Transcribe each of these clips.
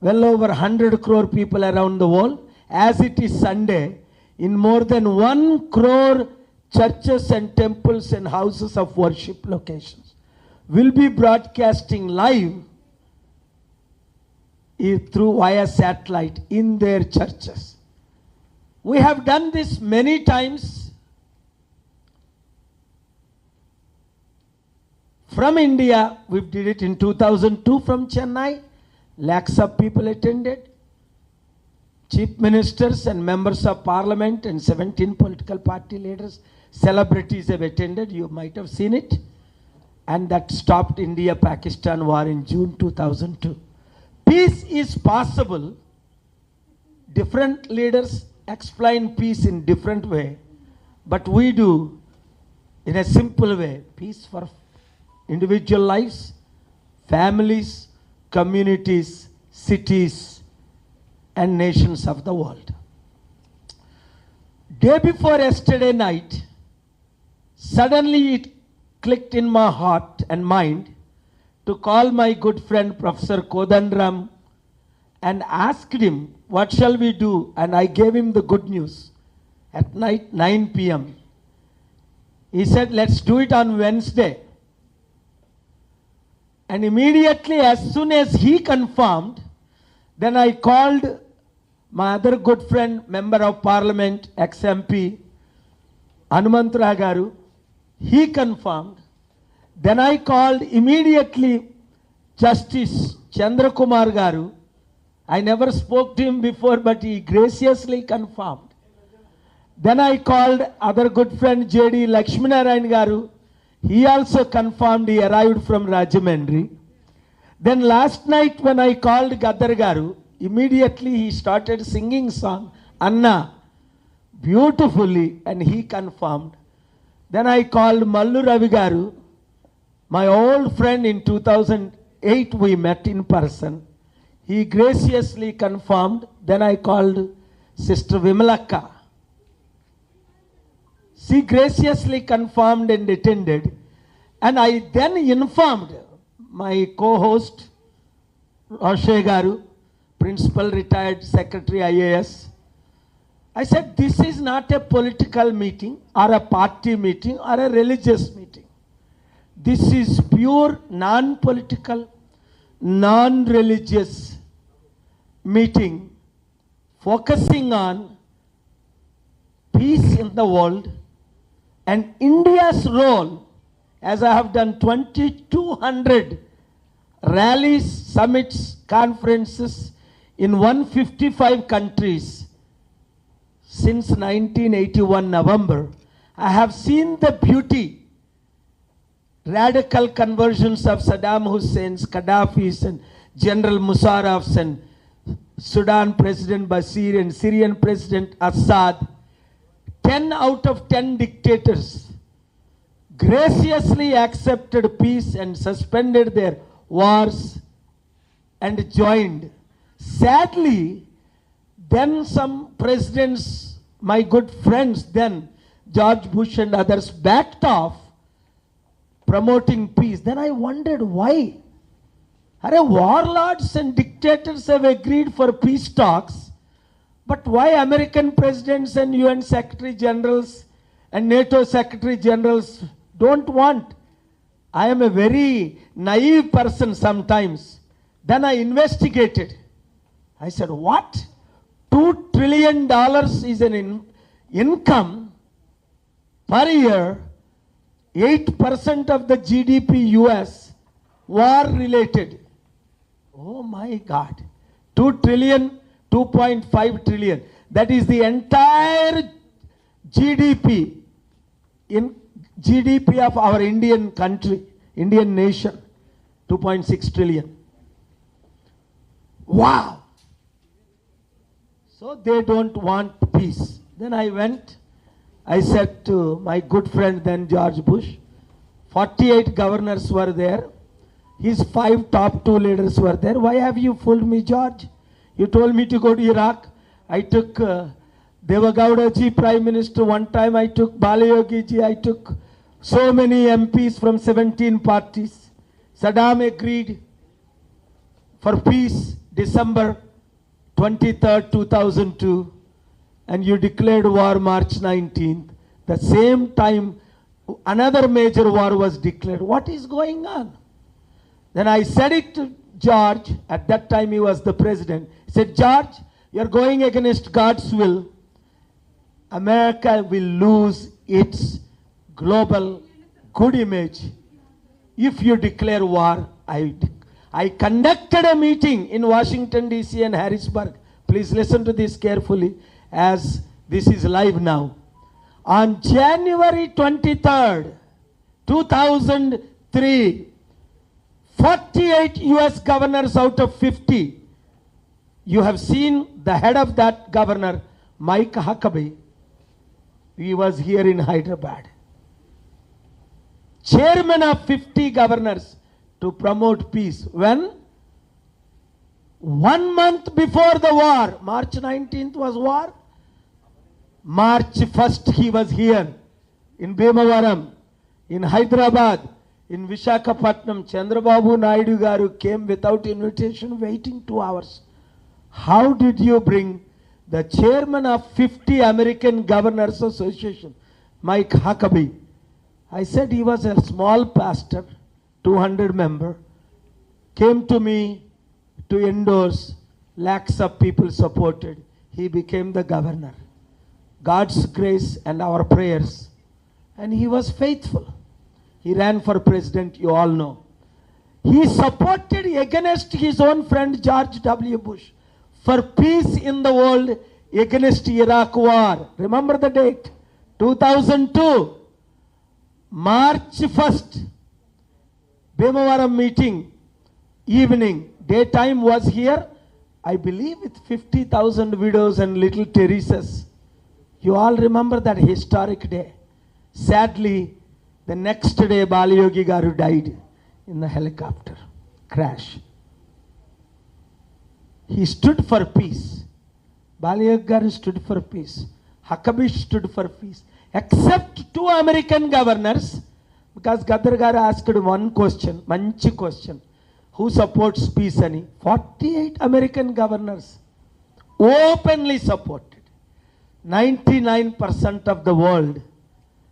well over 100 crore people around the world, as it is Sunday, in more than 1 crore churches and temples and houses of worship locations, will be broadcasting live through via satellite in their churches. We have done this many times from India. We did it in 2002 from Chennai. Lakhs of people attended. Chief ministers and members of parliament and 17 political party leaders, celebrities have attended. You might have seen it. And that stopped India-Pakistan war in June 2002. Peace is possible. Different leaders explain peace in different way, but we do in a simple way. Peace for individual lives, families, communities, cities, and nations of the world. Day before yesterday night, suddenly it clicked in my heart and mind to call my good friend Professor Kodandram and asked him, what shall we do? And I gave him the good news at night, 9 p.m. He said, let's do it on Wednesday. And immediately, as soon as he confirmed, then I called my other good friend, Member of Parliament, ex-MP, Hanumantra Garu. He confirmed. Then I called immediately Justice Chandrakumar Garu. I never spoke to him before, but he graciously confirmed. Then I called other good friend J.D. Lakshminarayan Garu. He also confirmed. He arrived from Rajahmundry. Then last night when I called Gaddar Garu, immediately he started singing song, Anna, beautifully, and he confirmed. Then I called Mallu Ravi Garu, my old friend. In 2008 we met in person. He graciously confirmed. Then I called Sister Vimalakka. She graciously confirmed and attended. And I then informed my co-host, Roshe Garu, Principal Retired Secretary IAS. I said, this is not a political meeting or a party meeting or a religious meeting. This is pure non-political, non-religious meeting focusing on peace in the world and India's role, as I have done 2,200 rallies, summits, conferences in 155 countries since 1981 November. I have seen the beauty, radical conversions of Saddam Hussein's, Gaddafi's, and General Musharraf's, and Sudan President Bashir and Syrian President Assad. 10 out of 10 dictators graciously accepted peace and suspended their wars and joined. Sadly, then some presidents, my good friends then, George Bush and others, backed off promoting peace. Then I wondered why. Warlords and dictators have agreed for peace talks, but why American presidents and UN Secretary Generals and NATO Secretary Generals don't want? I am a very naive person sometimes. Then I investigated. I said, what? $2 trillion is an income per year, 8% of the GDP US, war related. Oh my God. 2 trillion, 2.5 trillion. That is the entire GDP in GDP of our Indian country, Indian nation. 2.6 trillion. Wow. So they don't want peace. Then I went, I said to my good friend then George Bush, 48 governors were there. His 5 top 2 leaders were there. Why have you fooled me, George? You told me to go to Iraq. I took Devagowda ji, Prime Minister, one time. I took Balayogi ji. I took so many MPs from 17 parties. Saddam agreed for peace. December 23rd, 2002, and you declared war March 19th. The same time, another major war was declared. What is going on? Then I said it to George. At that time, he was the president. He said, George, you're going against God's will. America will lose its global good image if you declare war. I conducted a meeting in Washington, D.C. and Harrisburg. Please listen to this carefully, as this is live now. On January 23rd, 2003, 48 US governors out of 50. You have seen the head of that governor, Mike Huckabee. He was here in Hyderabad. Chairman of 50 governors to promote peace. When? 1 month before the war, March 19th was war. March 1st he was here in Bhimavaram, in Hyderabad, in Visakhapatnam. Chandravva Naidu garu came without invitation, waiting 2 hours. How did you bring the chairman of 50 American Governors Association, Mike Huckabee? I said he was a small pastor, 200 member, came to me to endorse, lakhs of people supported. He became the governor. God's grace and our prayers. And he was faithful. He ran for president, you all know. He supported against his own friend George W. Bush for peace in the world against Iraq war. Remember the date? 2002. March 1st. Bhimavaram meeting, evening, daytime was here, I believe with 50,000 widows and little Teresas. You all remember that historic day. Sadly, the next day Balayogi garu died in the helicopter crash. He stood for peace. Balayogi garu stood for peace. Huckabee stood for peace. Except 2 American governors, because Gadar garu asked one question, manchi question. Who supports peace? Ani 48 American governors openly supported. 99% of the world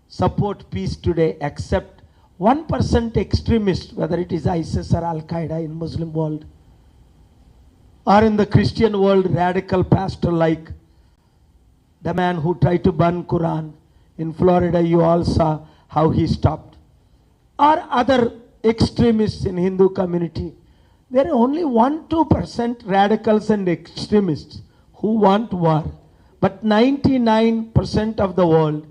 support peace today, except 1% extremist, whether it is ISIS or Al Qaeda in Muslim world, or in the Christian world, radical pastor like the man who tried to burn Quran in Florida. You all saw how he stopped. Or other extremists in Hindu community. There are only 1-2% radicals and extremists who want war. But 99% of the world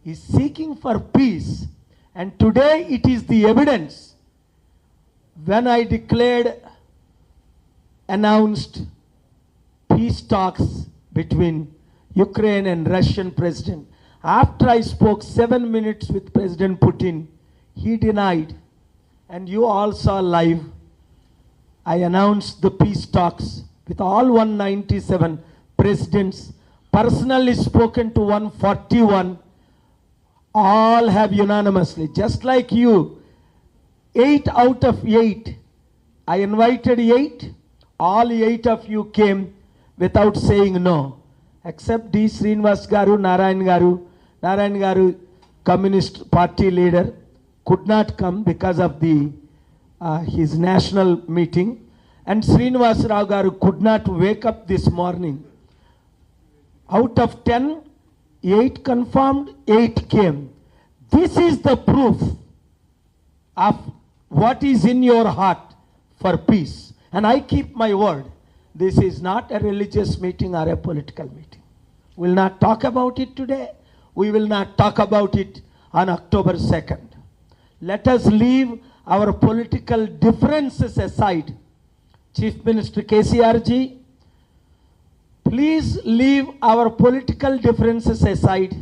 is seeking for peace. And today it is the evidence. When I announced peace talks between Ukraine and Russian president, after I spoke 7 minutes with President Putin, he denied. And you all saw live. I announced the peace talks with all 197 presidents, personally spoken to 141. All have unanimously, just like you, 8 out of 8. I invited 8. All 8 of you came without saying no, except D. Srinivas garu, Narayan garu, Communist Party leader, could not come because of his national meeting. And Srinivas Rao garu could not wake up this morning. Out of 10, 8 confirmed, 8 came. This is the proof of what is in your heart for peace. And I keep my word. This is not a religious meeting or a political meeting. We will not talk about it today. We will not talk about it on October 2nd. Let us leave our political differences aside. Chief Minister KCR ji, please leave our political differences aside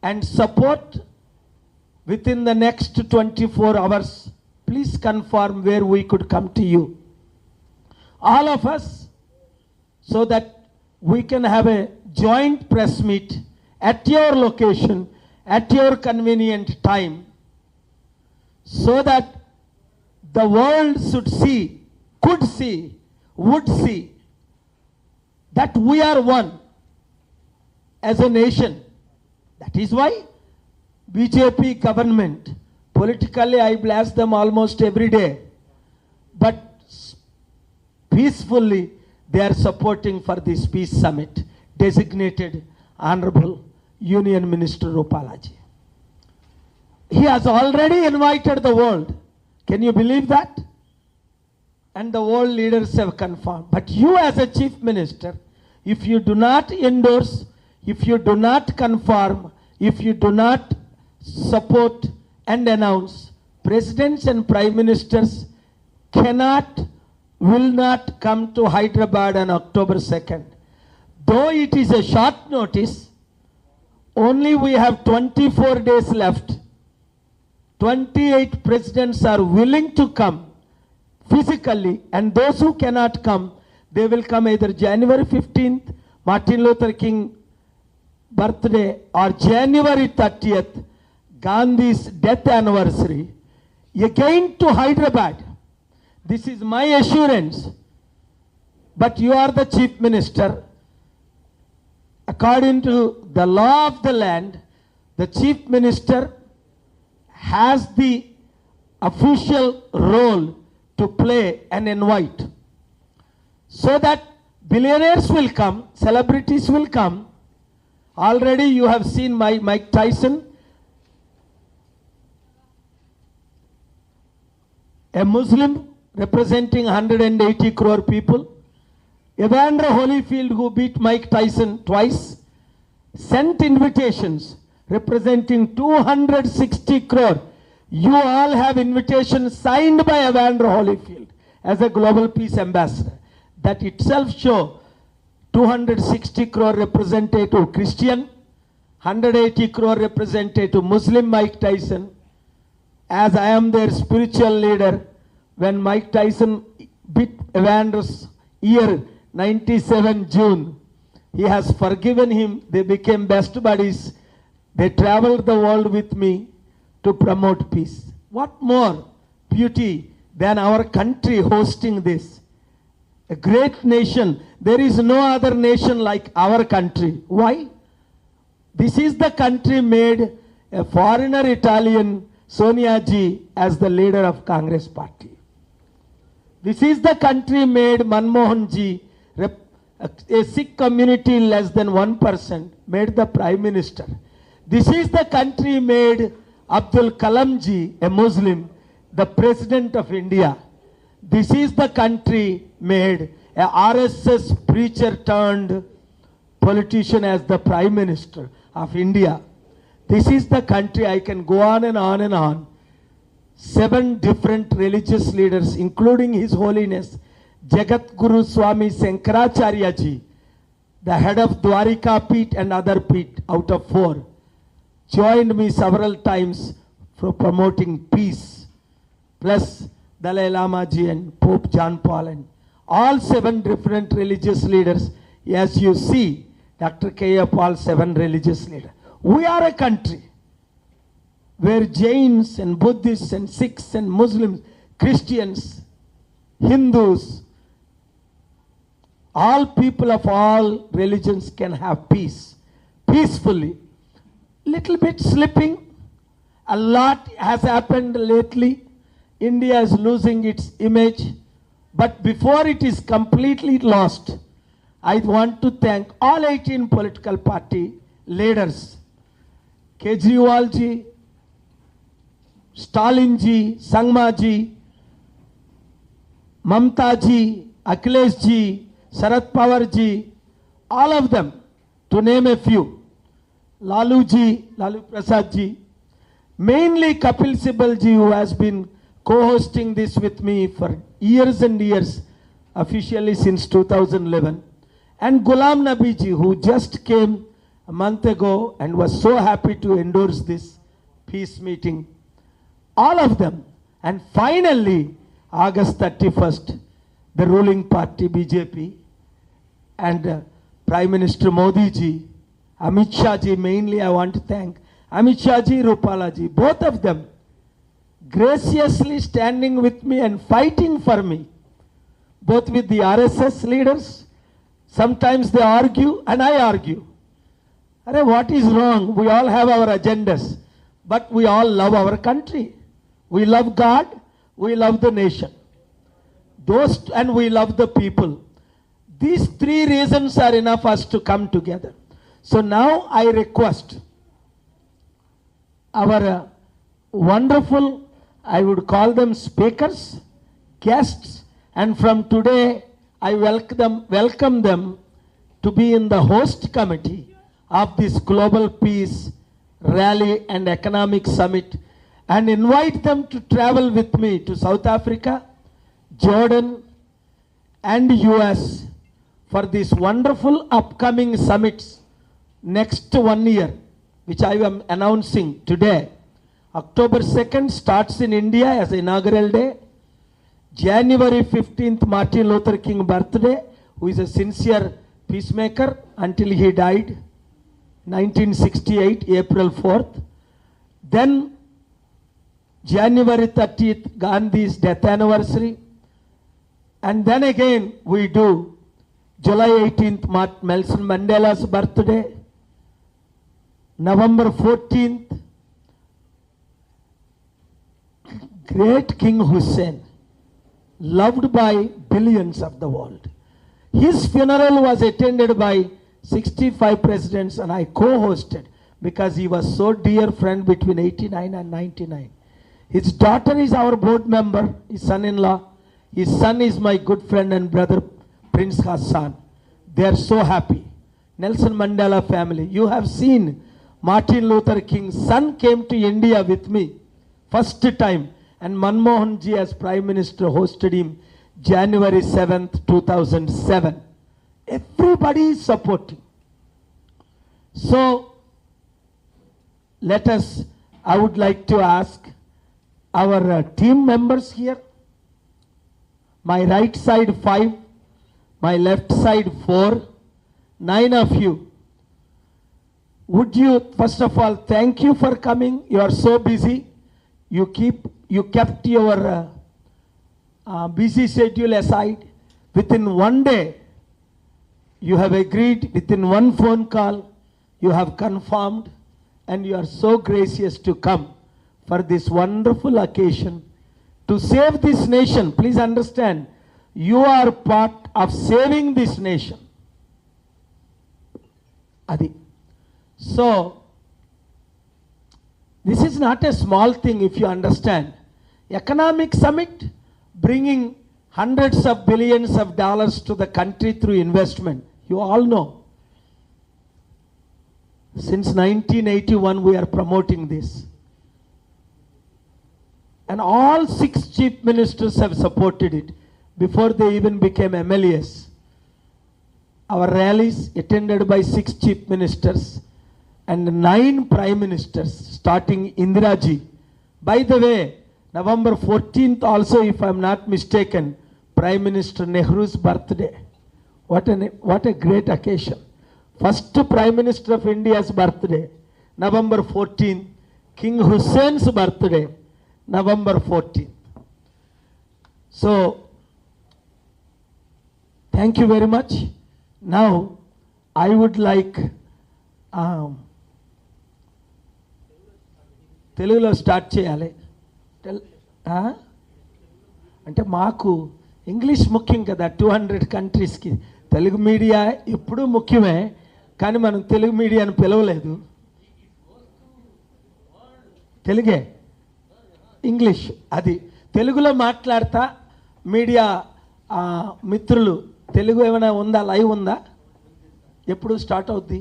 and support within the next 24 hours. Please confirm where we could come to you. All of us, so that we can have a joint press meet at your location, at your convenient time, so that the world could see would see that we are one as a nation. That is why BJP government, politically I blast them almost every day, but peacefully they are supporting for this peace summit designated Honorable Union Minister Rupalaji. He has already invited the world. Can you believe that? And the world leaders have confirmed. But you as a chief minister, if you do not endorse, if you do not confirm, if you do not support and announce, presidents and prime ministers will not come to Hyderabad on October 2nd. Though it is a short notice, only we have 24 days left. 28 presidents are willing to come physically, and those who cannot come, they will come either January 15th, Martin Luther King birthday, or January 30th, Gandhi's death anniversary, again to Hyderabad. This is my assurance. But you are the chief minister. According to the law of the land, the chief minister has the official role to play and invite. So that billionaires will come, celebrities will come. Already you have seen Mike Tyson, a Muslim representing 180 crore people. Evander Holyfield, who beat Mike Tyson twice, sent invitations representing 260 crore. You all have invitations signed by Evander Holyfield as a global peace ambassador. That itself show 260 crore representative Christian, 180 crore representative Muslim Mike Tyson. As I am their spiritual leader, when Mike Tyson beat Evander's ear 97 June, he has forgiven him. They became best buddies. They traveled the world with me to promote peace. What more beauty than our country hosting this? A great nation. There is no other nation like our country. Why? This is the country made a foreigner Italian, Sonia Ji, as the leader of Congress party. This is the country made Manmohan Ji, a Sikh community less than 1%, made the prime minister. This is the country made Abdul Kalam Ji, a Muslim, the president of India. This is the country made a RSS preacher turned politician as the prime minister of India. This is the country, I can go on and on and on. 7 different religious leaders, including His Holiness Jagat Guru Swami Sankaracharya Ji, the head of Dwarika Peeth and other Peeth out of 4, joined me several times for promoting peace, plus Dalai Lama Ji and Pope John Paul and all 7 different religious leaders. As you see, Dr. K.A. Paul, 7 religious leaders. We are a country where Jains and Buddhists and Sikhs and Muslims, Christians, Hindus, all people of all religions can have peace, peacefully. Little bit slipping. A lot has happened lately. India is losing its image. But before it is completely lost, I want to thank all 18 political party leaders. Kejriwal Ji, Stalin Ji, Sangma Ji, Mamta Ji, Akhilesh Ji, Sharad Pawar Ji, all of them, to name a few. Lalu Ji, Lalu Prasad Ji, mainly Kapil Sibal Ji, who has been co-hosting this with me for years and years, officially since 2011, and Ghulam Nabi Ji, who just came a month ago and was so happy to endorse this peace meeting. All of them. And finally, August 31st, the ruling party BJP and Prime Minister Modi Ji, Amit Shah Ji, mainly I want to thank Amit Shah Ji, Rupala Ji, both of them graciously standing with me and fighting for me. both with the RSS leaders. Sometimes they argue and I argue. Arey, what is wrong? We all have our agendas, but we all love our country. We love God, we love the nation. And we love the people. These three reasons are enough us to come together. So now I request our wonderful, I would call them speakers, guests, and from today I welcome them to be in the host committee of this Global Peace Rally and Economic Summit, and invite them to travel with me to South Africa, Jordan, and US for these wonderful upcoming summits next 1 year, which I am announcing today. October 2nd starts in India as inaugural day. January 15th, Martin Luther King birthday, who is a sincere peacemaker until he died, 1968, April 4th. Then January 30th, Gandhi's death anniversary. And then again we do July 18th, Nelson Mandela's birthday. November 14th, great King Hussein, loved by billions of the world. His funeral was attended by 65 presidents and I co-hosted because he was so dear friend between 89 and 99. His daughter is our board member, his son-in-law. His son is my good friend and brother, Prince Hassan. They are so happy. Nelson Mandela family. You have seen Martin Luther King's son came to India with me first time, and Manmohan ji as Prime Minister hosted him January 7th, 2007. Everybody is supporting. So I would like to ask our team members here. My right side 5, my left side 4, 9 of you. Would you, first of all, thank you for coming. You are so busy. You kept your busy schedule aside. Within 1 day, you have agreed. Within 1 phone call, you have confirmed, and you are so gracious to come for this wonderful occasion to save this nation. Please understand, you are part of saving this nation. Adi. So, this is not a small thing if you understand. Economic summit, bringing hundreds of billions of dollars to the country through investment. You all know. Since 1981 we are promoting this. And all 6 chief ministers have supported it before they even became MLAs. Our rallies attended by 6 chief ministers and 9 prime ministers, starting Indira ji. By the way, November 14th also, if I am not mistaken, Prime Minister Nehru's birthday. What a great occasion. First Prime Minister of India's birthday, November 14th. King Hussein's birthday, November 14th. So, thank you very much. Now, I would like తెలుగులో start చేయాలి. అంటే మాకు English ముఖ్యం కదా, 200 కంట్రీస్కి. Telugu media ఎప్పుడూ ముఖ్యమే, కానీ మనం తెలుగు మీడియాను పిలవలేదు. తెలుగే, ఇంగ్లీష్. అది తెలుగులో మాట్లాడతా. మీడియా మిత్రులు, తెలుగు ఏమైనా ఉందా? లైవ్ ఉందా? ఎప్పుడు స్టార్ట్ అవుద్ది?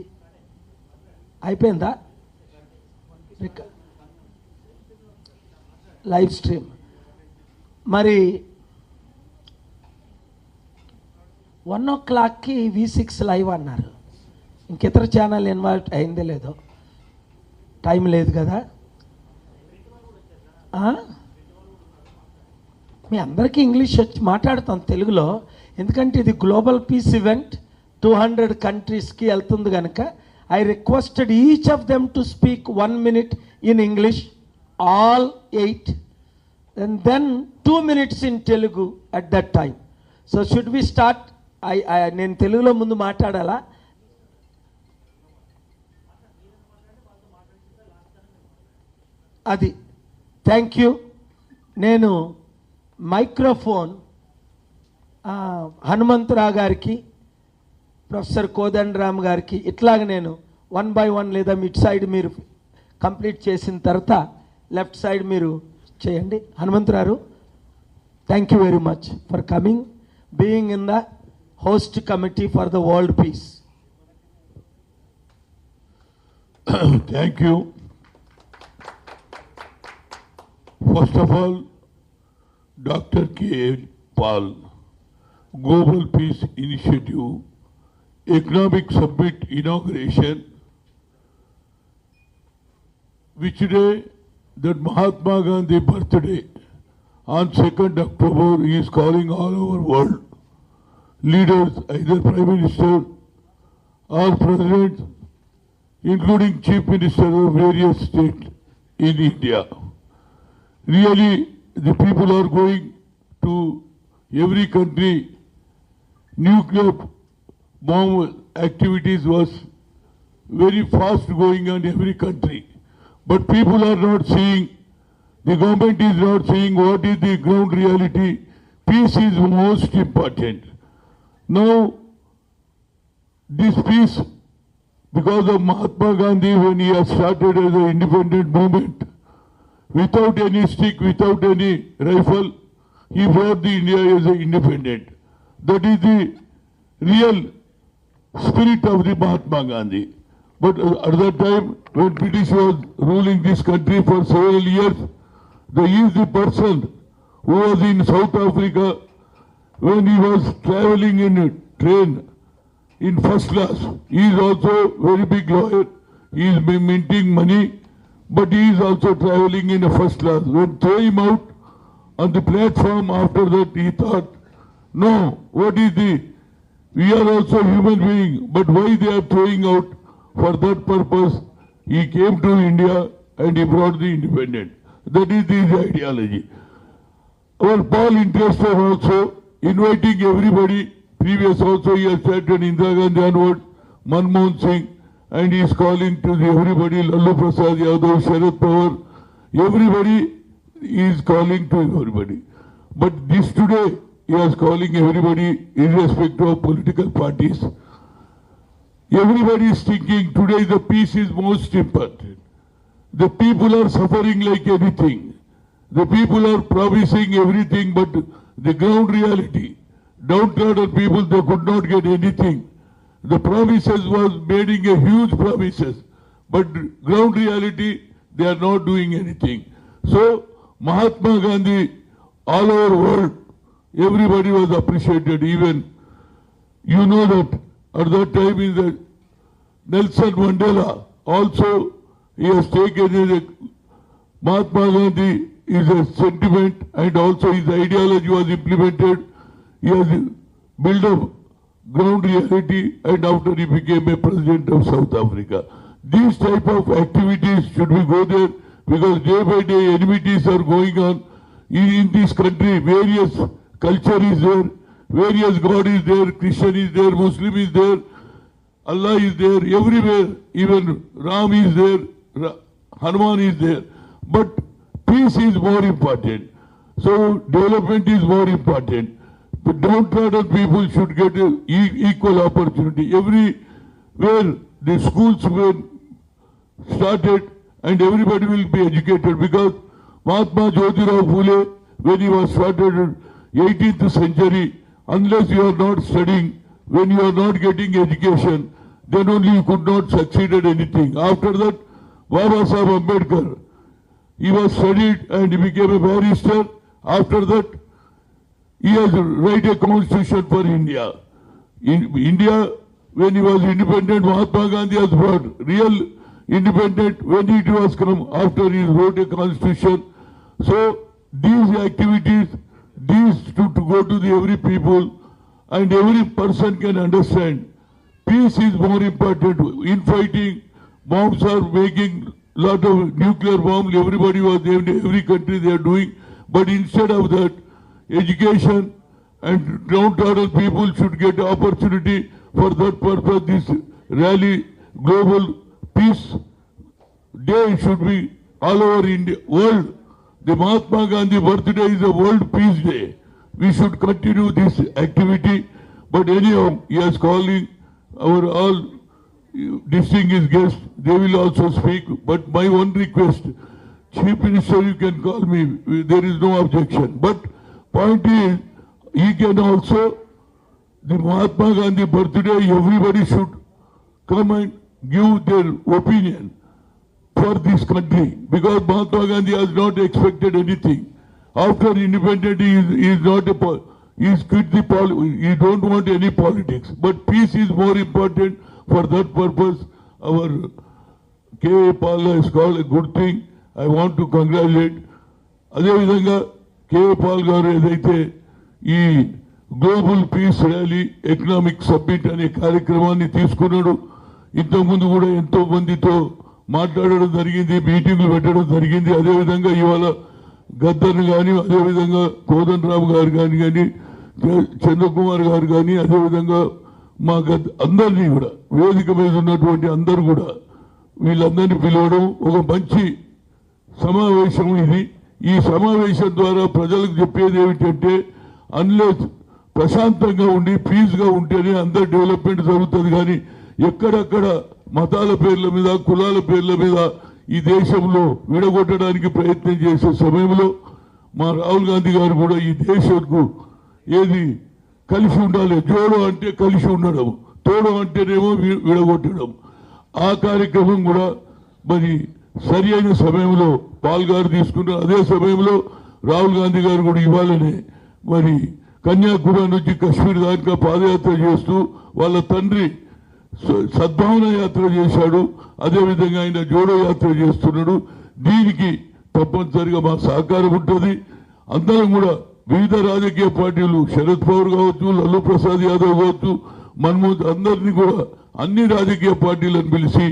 అయిపోయిందా? Live stream. మరి 1 o'clockకి V6 లైవ్ అన్నారు. ఇంకితర ఛానల్ ఇన్వాల్వ్ అయిందే లేదో, టైం లేదు కదా. మీ అందరికీ ఇంగ్లీష్ వచ్చి మాట్లాడుతాం తెలుగులో, ఎందుకంటే ఇది గ్లోబల్ పీస్ ఈవెంట్, 200 కంట్రీస్కి వెళ్తుంది కనుక. I requested each of them to speak 1 minute in English, all 8, and then 2 minutes in Telugu at that time. So should we start? నేను తెలుగులో ముందు మాట్లాడాలా? అది థ్యాంక్ యూ. నేను మైక్రోఫోన్ హనుమంతరావు గారికి, ప్రొఫెసర్ కోదండరామ్ గారికి ఇట్లాగ నేను 1 by 1 లేదా మిడ్ సైడ్ మీరు కంప్లీట్ చేసిన తర్వాత లెఫ్ట్ సైడ్ మీరు చేయండి. Hanumantha Rao, thank you very much for coming, being in the host committee for the world peace. Thank you. First of all, Dr. K. Paul, Global Peace Initiative, Economic Summit Inauguration, which day that Mahatma Gandhi birthday on 2nd October he is calling all over world leaders, either Prime Minister or President, including Chief Minister of various states in India. Really, the people are going to every country. Nuclear bomb activities was very fast going on in every country. But people are not seeing, the government is not seeing what is the ground reality. Peace is most important. Now, this peace, because of Mahatma Gandhi, when he has started as an independent movement, without any stick, without any rifle, he brought the India as an independent. That is the real spirit of the Mahatma Gandhi. But at that time, when British was ruling this country for several years, he is the person who was in South Africa. When he was traveling in a train in first class, he is also very big lawyer. He is minting money, but he is also traveling in a first class. When throw him out on the platform, after that he thought, no, what is we are also human being, but why they are throwing out? For that purpose, he came to India and he brought the independence. That is his ideology. Our Paul interested also inviting everybody. Previous also he has started Indira Gandhi onward, Manmohan Singh, and he is calling to everybody, Lalu Prasad Yadav, Sharad Pawar, everybody is calling to everybody. But this today, he is calling everybody irrespective of political parties. Everybody is thinking today the peace is most important. The people are suffering like anything. The people are promising everything, but the ground reality, downtrodden people, they could not get anything. The promises was making a huge promises, but ground reality, they are not doing anything. So Mahatma Gandhi, all over world, everybody was appreciated. Even you know that at that time in the Nelson Mandela also he has taken a Mahatma Gandhi is a sentiment and also his ideology was implemented. He has built up ground reality and after he became a president of South Africa. These type of activities should we go there because day by day enmities are going on in this country. Various culture is there, various God is there, Christian is there, Muslim is there, Allah is there, everywhere, even Ram is there, Hanuman is there. But peace is more important. So development is more important. But downtrodden people should get equal opportunity. Everywhere the schools were started and everybody will be educated because Mahatma Jyotirao Phule, when he was started in 18th century, unless you are not studying, when you are not getting education, then only you could not succeed at anything. After that, Baba Sahib Ambedkar, he was studied and he became a barrister. After that, he has write a constitution for India. In India, when he was independent, Mahatma Gandhi has brought real independent when it was come after he wrote a constitution. So these activities, these to go to the every people and every person can understand. Peace is more important. Infighting, bombs are making lot of nuclear bombs. Everybody was there, every country they are doing. But instead of that, education and downtrodden people should get opportunity. For that purpose, this rally, global peace day should be all over India, world. The Mahatma Gandhi birthday is a World Peace Day. We should continue this activity. But anyhow, he is calling our all distinguished guests. They will also speak. But my one request, Chief Minister, you can call me. There is no objection. But point is, he can also, the Mahatma Gandhi birthday, everybody should come and give their opinion for this country, because Mahatma Gandhi has not expected anything. After independence, he is not a he is quit the he don't want any politics. But peace is more important. For that purpose, our K. Palle is called a good thing. I want to congratulate. అదే విధంగా K. Paul గారు ఏదైతే ఈ global peace rally economic submit అనే కార్యక్రమాన్ని తీసుకున్నాడు, ఇంతకుముందు కూడా ఎంతో మందితో మాట్లాడడం జరిగింది, మీటింగ్లు పెట్టడం జరిగింది. అదేవిధంగా ఇవాళ గద్దర్ని కానీ, అదేవిధంగా కోదండరావు గారు కానీ చంద్రకుమార్ గారు కానీ, అదేవిధంగా మా అందరినీ కూడా వేదిక మీద ఉన్నటువంటి అందరూ కూడా వీళ్ళందరినీ పిలవడం ఒక మంచి సమావేశం ఇది. ఈ సమావేశం ద్వారా ప్రజలకు చెప్పేది ఏమిటంటే, అన్లెస్ ప్రశాంతంగా ఉండి పీస్గా ఉంటేనే అందరు డెవలప్మెంట్ జరుగుతుంది. కానీ ఎక్కడక్కడ మతాల పేర్ల మీద, కులాల పేర్ల మీద ఈ దేశంలో విడగొట్టడానికి ప్రయత్నం చేసే సమయంలో మా రాహుల్ గాంధీ గారు కూడా ఈ దేశంకు ఏది కలిసి ఉండాలి, జోడో అంటే కలిసి ఉండడం, తోడు అంటేనేమో విడగొట్టడం, ఆ కార్యక్రమం కూడా మరి సరి అయిన సమయంలో పాల్ గారు తీసుకున్నారు. అదే సమయంలో రాహుల్ గాంధీ గారు కూడా ఇవ్వాలనే మరి కన్యాకుమారి నుంచి కశ్మీర్ దాకా పాదయాత్ర చేస్తూ వాళ్ళ తండ్రి సద్భావన యాత్ర చేశాడు. అదేవిధంగా ఆయన జోడో యాత్ర చేస్తున్నాడు. దీనికి తప్పనిసరిగా మా సహకారం ఉంటుంది. అందరం కూడా వివిధ రాజకీయ పార్టీలు, శరద్ పవార్ కావచ్చు, లల్లూ ప్రసాద్ యాదవ్ కావచ్చు, మన్మోహన్, అందరినీ కూడా అన్ని రాజకీయ పార్టీలను పిలిచి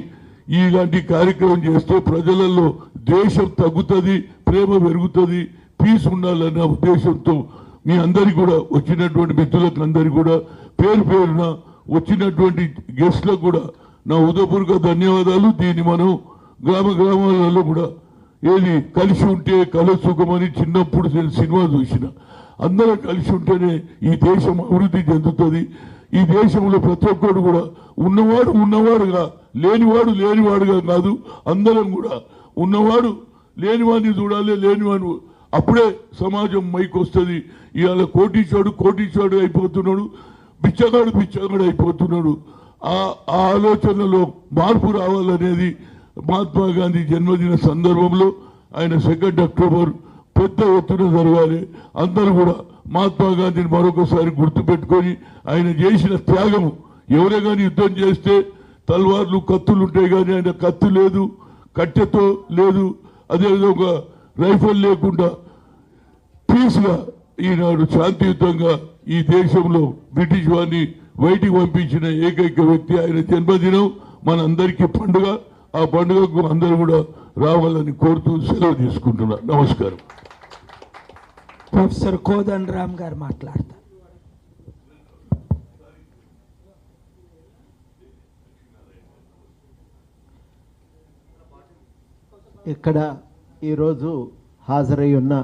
ఇలాంటి కార్యక్రమం చేస్తే ప్రజలలో ద్వేషం తగ్గుతుంది, ప్రేమ పెరుగుతుంది, పీస్ ఉండాలన్న ఉద్దేశంతో మీ అందరికీ కూడా వచ్చినటువంటి మిత్రులకు అందరికీ కూడా పేరు పేరున వచ్చినటువంటి గెస్ట్లకు కూడా నా ఉదయపూర్వక ధన్యవాదాలు. దీన్ని మనం గ్రామ గ్రామాలలో కూడా ఏది కలిసి ఉంటే కలసుఖమని చిన్నప్పుడు నేను సినిమా చూసిన, అందరం కలిసి ఉంటేనే ఈ దేశం అభివృద్ధి చెందుతుంది. ఈ దేశంలో ప్రతి ఒక్కరు కూడా ఉన్నవాడు ఉన్నవాడుగా, లేనివాడు లేనివాడుగా కాదు, అందరం కూడా ఉన్నవాడు లేనివాడిని చూడాలి, లేనివాడు అప్పుడే సమాజం మైకి వస్తుంది. ఇవాళ కోటీశ్వరుడు అయిపోతున్నాడు, బిచ్చగాడు అయిపోతున్నాడు. ఆ ఆలోచనలో మార్పు రావాలనేది మహాత్మా గాంధీ జన్మదిన సందర్భంలో ఆయన 2 అక్టోబర్ పెద్ద ఎత్తున జరగాలి. అందరూ కూడా మహాత్మా గాంధీని మరొకసారి గుర్తుపెట్టుకొని ఆయన చేసిన త్యాగము, ఎవరే కానీ యుద్ధం చేస్తే తల్వార్లు కత్తులు ఉంటాయి, కానీ ఆయన కత్తి లేదు, కట్టెతో లేదు, అదేవిధంగా రైఫల్ లేకుండా పీస్గా ఈనాడు శాంతియుతంగా ఈ దేశంలో బ్రిటిష్ వారిని బయటికి పంపించిన ఏకైక వ్యక్తి. ఆయన జన్మదినం మనందరికీ పండుగ. ఆ పండుగకు అందరూ కూడా రావాలని కోరుతూ సెలవు తీసుకుంటున్నా. నమస్కారం. ప్రొఫెసర్ కోదండరామ్ గారు మాట్లాడతారు. ఇక్కడ ఈరోజు హాజరై ఉన్న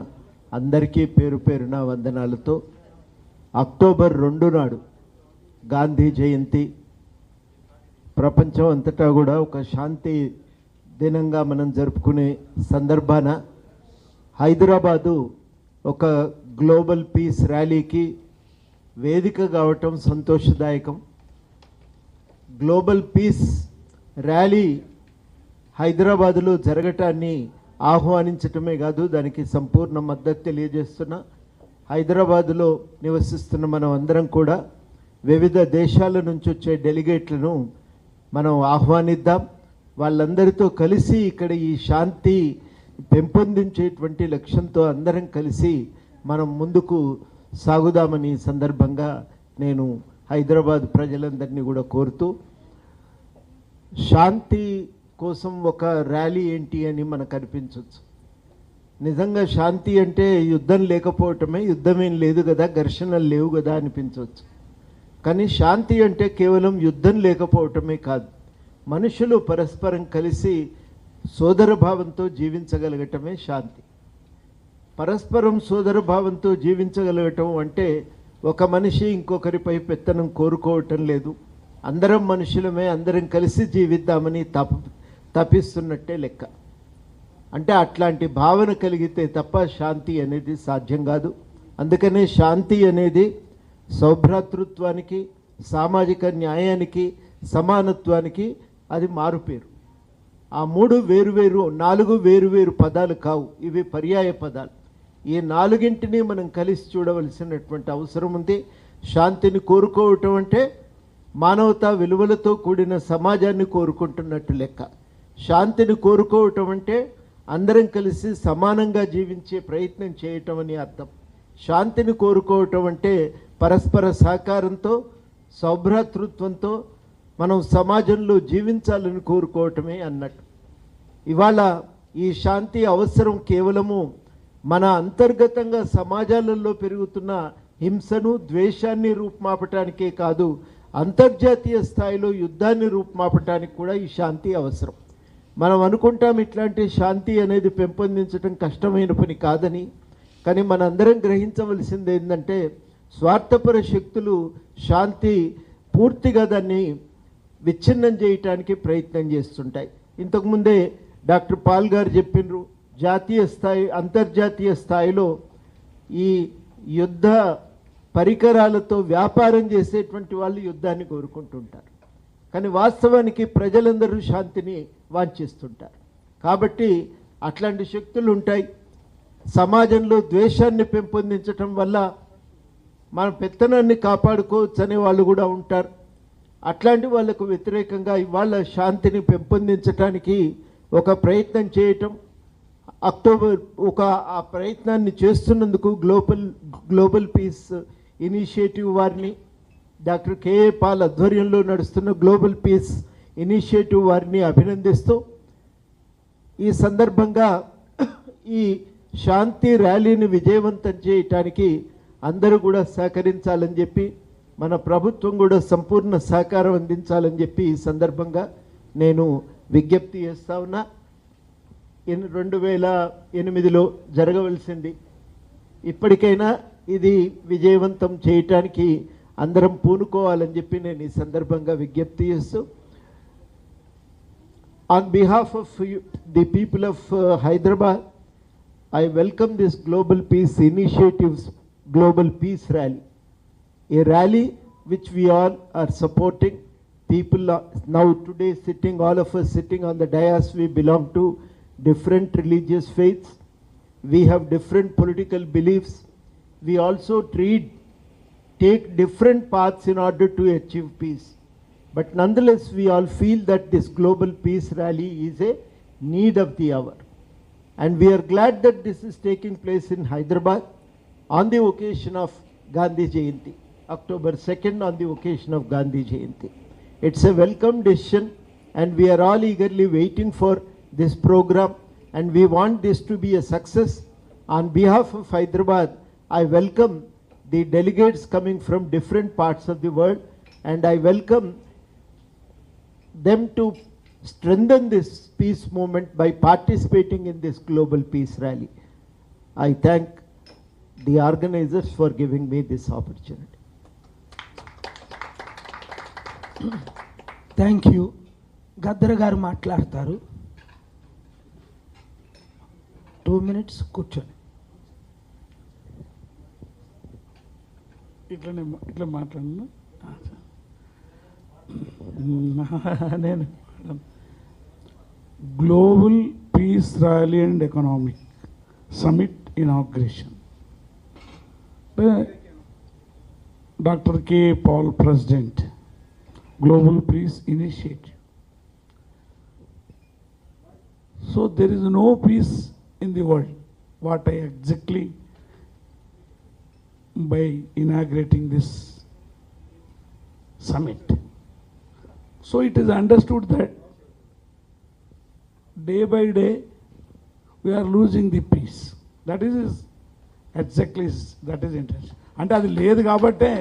అందరికీ పేరు పేరున వందనాలతో, అక్టోబర్ 2 నాడు గాంధీ జయంతి ప్రపంచం అంతటా కూడా ఒక శాంతి దినంగా మనం జరుపుకునే సందర్భాన హైదరాబాదు ఒక గ్లోబల్ పీస్ ర్యాలీకి వేదిక కావటం సంతోషదాయకం. గ్లోబల్ పీస్ ర్యాలీ హైదరాబాదులో జరగటాన్ని ఆహ్వానించటమే కాదు, దానికి సంపూర్ణ మద్దతు తెలియజేస్తున్నా. హైదరాబాదులో నివసిస్తున్న మనం అందరం కూడా వివిధ దేశాల నుంచి వచ్చే డెలిగేట్లను మనం ఆహ్వానిద్దాం. వాళ్ళందరితో కలిసి ఇక్కడ ఈ శాంతి పెంపొందించేటువంటి లక్ష్యంతో అందరం కలిసి మనం ముందుకు సాగుదామని సందర్భంగా నేను హైదరాబాద్ ప్రజలందరినీ కూడా కోరుతూ, శాంతి కోసం ఒక ర్యాలీ ఏంటి అని మనకు అనిపించవచ్చు. నిజంగా శాంతి అంటే యుద్ధం లేకపోవటమే, యుద్ధమేం లేదు కదా, ఘర్షణలు లేవు కదా అనిపించవచ్చు. కానీ శాంతి అంటే కేవలం యుద్ధం లేకపోవటమే కాదు, మనుషులు పరస్పరం కలిసి సోదరభావంతో జీవించగలగటమే శాంతి. పరస్పరం సోదరభావంతో జీవించగలగటం అంటే ఒక మనిషి ఇంకొకరిపై పెత్తనం కోరుకోవటం లేదు, అందరం మనుషులమే, అందరం కలిసి జీవిద్దామని తపిస్తున్నట్టే లెక్క. అంటే అట్లాంటి భావన కలిగితే తప్ప శాంతి అనేది సాధ్యం కాదు. అందుకనే శాంతి అనేది సౌభ్రాతృత్వానికి, సామాజిక న్యాయానికి, సమానత్వానికి అది మారుపేరు. ఆ నాలుగు వేరువేరు పదాలు కావు, ఇవి పర్యాయ పదాలు. ఈ నాలుగింటిని మనం కలిసి చూడవలసినటువంటి అవసరం ఉంది. శాంతిని కోరుకోవటం అంటే మానవతా విలువలతో కూడిన సమాజాన్ని కోరుకుంటున్నట్టు లెక్క. శాంతిని కోరుకోవటం అంటే అందరం కలిసి సమానంగా జీవించే ప్రయత్నం చేయటం అని అర్థం. శాంతిని కోరుకోవటం అంటే పరస్పర సహకారంతో, సౌభ్రాతృత్వంతో మనం సమాజంలో జీవించాలని కోరుకోవటమే అన్నట్టు. ఇవాళ ఈ శాంతి అవసరం కేవలము మన అంతర్గతంగా సమాజాలలో పెరుగుతున్న హింసను, ద్వేషాన్ని రూపుమాపటానికే కాదు, అంతర్జాతీయ స్థాయిలో యుద్ధాన్ని రూపుమాపటానికి కూడా ఈ శాంతి అవసరం. మనం అనుకుంటాం ఇట్లాంటి శాంతి అనేది పెంపొందించడం కష్టమైన పని కాదని. కానీ మనందరం గ్రహించవలసింది ఏంటంటే స్వార్థపర శక్తులు శాంతి పూర్తిగా దాన్ని విచ్ఛిన్నం చేయటానికి ప్రయత్నం చేస్తుంటాయి. ఇంతకుముందే డాక్టర్ పాల్ గారు చెప్పినారు, జాతీయ స్థాయి, అంతర్జాతీయ స్థాయిలో ఈ యుద్ధ పరికరాలతో వ్యాపారం చేసేటువంటి వాళ్ళు యుద్ధాన్ని కోరుకుంటుంటారు. కానీ వాస్తవానికి ప్రజలందరూ శాంతిని వాంఛిస్తుంటారు. కాబట్టి అట్లాంటి శక్తులు ఉంటాయి. సమాజంలో ద్వేషాన్ని పెంపొందించటం వల్ల మన పెత్తనాన్ని కాపాడుకోవచ్చు అనే వాళ్ళు కూడా ఉంటారు. అట్లాంటి వాళ్లకు వ్యతిరేకంగా ఇవాళ శాంతిని పెంపొందించడానికి ఒక ప్రయత్నం చేయటం, ఆ ప్రయత్నాన్ని చేస్తున్నందుకు గ్లోబల్ పీస్ ఇనిషియేటివ్ వారిని, డాక్టర్ కేఏ పాల్ ఆధ్వర్యంలో నడుస్తున్న గ్లోబల్ పీస్ ఇనిషియేటివ్ వారిని అభినందిస్తూ ఈ సందర్భంగా ఈ శాంతి ర్యాలీని విజయవంతం చేయటానికి అందరూ కూడా సహకరించాలని చెప్పి, మన ప్రభుత్వం కూడా సంపూర్ణ సహకారం అందించాలని చెప్పి ఈ సందర్భంగా నేను విజ్ఞప్తి చేస్తా ఉన్నా. 2008లో జరగవలసింది, ఇప్పటికైనా ఇది విజయవంతం చేయటానికి అందరం పూనుకోవాలని చెప్పి నేను ఈ సందర్భంగా విజ్ఞప్తి చేస్తూ, on behalf of the people of Hyderabad, I welcome this Global Peace Initiative's Global Peace Rally, a rally which we all are supporting. People are now today sitting, all of us sitting on the dais, we belong to different religious faiths. We have different political beliefs. We also take different paths in order to achieve peace. But nonetheless, we all feel that this Global Peace Rally is a need of the hour. And we are glad that this is taking place in Hyderabad on the occasion of Gandhi Jayanti, October 2nd, on the occasion of Gandhi Jayanti. It's a welcome decision and we are all eagerly waiting for this program and we want this to be a success. On behalf of Hyderabad, I welcome the delegates coming from different parts of the world and I welcome them to strengthen this peace movement by participating in this global peace rally. I thank the organizers for giving me this opportunity. Thank you. Gaddar గారు మాట్లాడతారు. 2 minutes కూర్చొని. ఇట్లా మాట్లాడను నేను. Global Peace Rally and Economic Summit Inauguration. Dr. K. Paul, President, Global Peace Initiative. So there is no peace in the world. What I exactly by inaugurating this summit. So it is understood that day by day we are losing the peace. That is exactly that is intention. అంటే అది లేదు కాబట్టే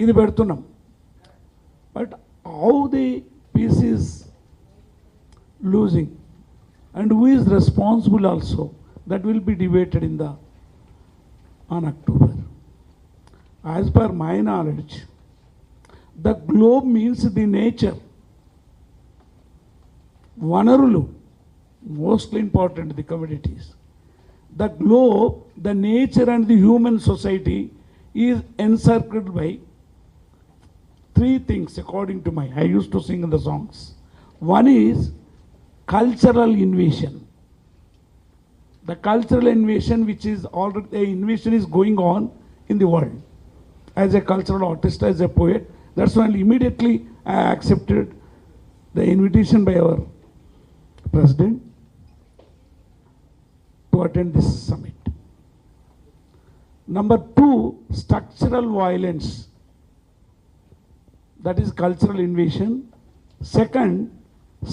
ఇది పెడుతున్నాం. But how the peace is losing and who is responsible also, that will be debated on October. As per my knowledge, the globe means the nature. Vanarulu, mostly important, the commodities. The globe, the nature and the human society is encircled by three things according to I used to sing in the songs. One is cultural invasion. The cultural invasion, which is already, the invasion is going on in the world. As a cultural artist, as a poet, that's why immediately I accepted the invitation by our president to attend this summit. Number two, structural violence. That is cultural invasion. Second,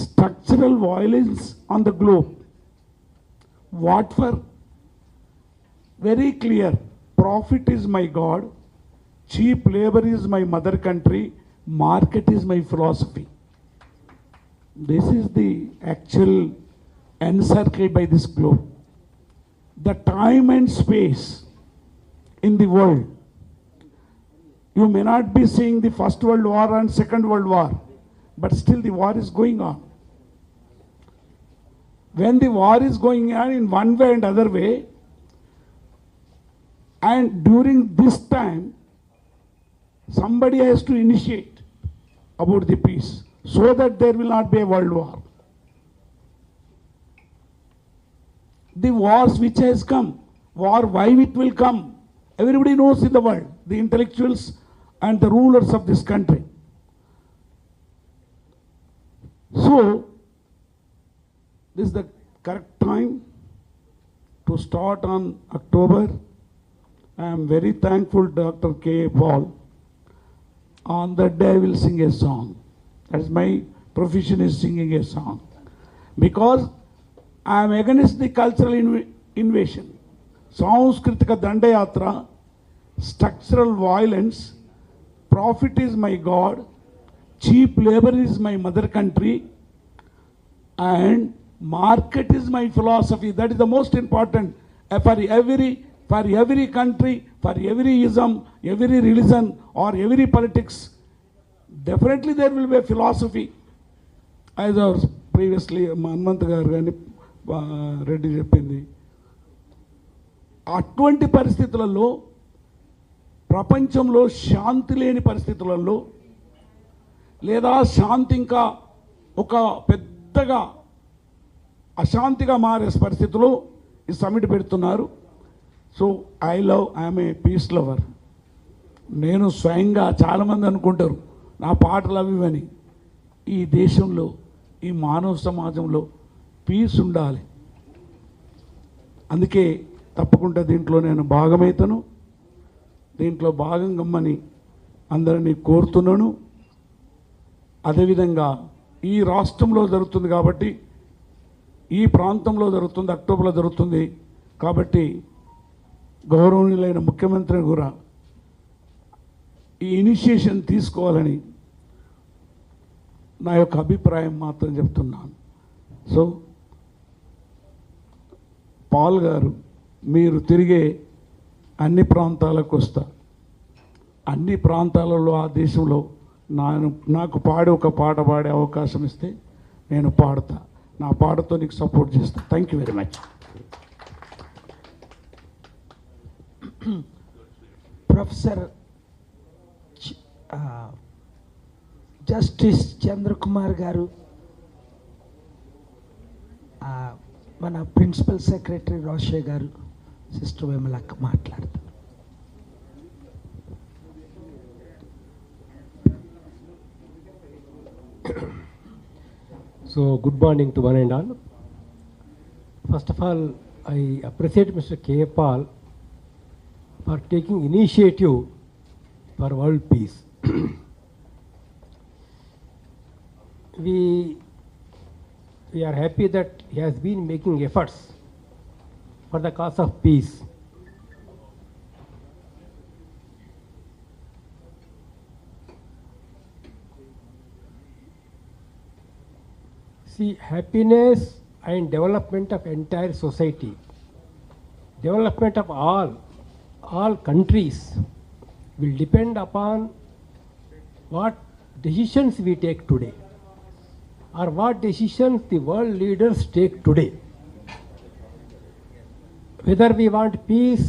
structural violence on the globe. What for? Very clear. Profit is my God. Cheap labor is my mother country. Market is my philosophy. This is the actual encircled by this globe. The time and space in the world. You may not be seeing the First World War and Second World War, but still the war is going on. When the war is going on in one way and other way, and during this time, somebody has to initiate about the peace so that there will not be a world war. The wars which has come, war, why it will come, everybody knows in the world, the intellectuals and the rulers of this country. So, this is the correct time to start on October. I am very thankful to Dr. K. Paul. On that day I will sing a song. That's my profession, is singing a song. Because I am against the cultural invasion. Sanskritika Dandayatra, structural violence, profit is my God, cheap labor is my mother country, and market is my philosophy. That is the most important for every country, for every ism, every religion or every politics. Definitely there will be a philosophy. As I was previously Manmant garu gaani Reddy చెప్పింది, అటువంటి పరిస్థితులలో, ప్రపంచంలో శాంతి లేని పరిస్థితులలో, లేదా శాంతి ఇంకా ఒక పెద్దగా అశాంతిగా మారే పరిస్థితుల్లో ఈ సమిట్ పెడుతున్నారు. So I'm a peace lover. నేను స్వయంగా, చాలామంది అనుకుంటారు నా పాటలు అవి అని. ఈ దేశంలో, ఈ మానవ సమాజంలో పీస్ ఉండాలి. అందుకే తప్పకుండా దీంట్లో నేను భాగమవుతాను. దీంట్లో భాగం గమ్మని అందరినీ కోరుతున్నాను. అదేవిధంగా ఈ రాష్ట్రంలో జరుగుతుంది కాబట్టి, ఈ ప్రాంతంలో జరుగుతుంది, అక్టోబర్లో జరుగుతుంది కాబట్టి గౌరవనీయులైన ముఖ్యమంత్రిని కూడా ఈ ఇనిషియేషన్ తీసుకోవాలని నా యొక్క అభిప్రాయం మాత్రం చెప్తున్నాను. సో పాల్ గారు, మీరు తిరిగే అన్ని ప్రాంతాలకు వస్తా, అన్ని ప్రాంతాలలో ఆ దేశంలో నాకు ఒక పాట పాడే అవకాశం ఇస్తే నేను పాడతా. నా పాటతో నీకు సపోర్ట్ చేస్తా. Thank you very much. Professor justice Chandrakumar గారు, మన ప్రిన్సిపల్ సెక్రటరీ రోషే గారు, సిస్టర్ విమలక్క మాట్లాడతారు. So, good morning to one and all. First of all, I appreciate Mr. K. Paul for taking initiative for world peace. We are happy that he has been making efforts for the cause of peace. See, happiness and development of entire society, development of all countries will depend upon what decisions we take today, or what decisions the world leaders take today. Whether we want peace,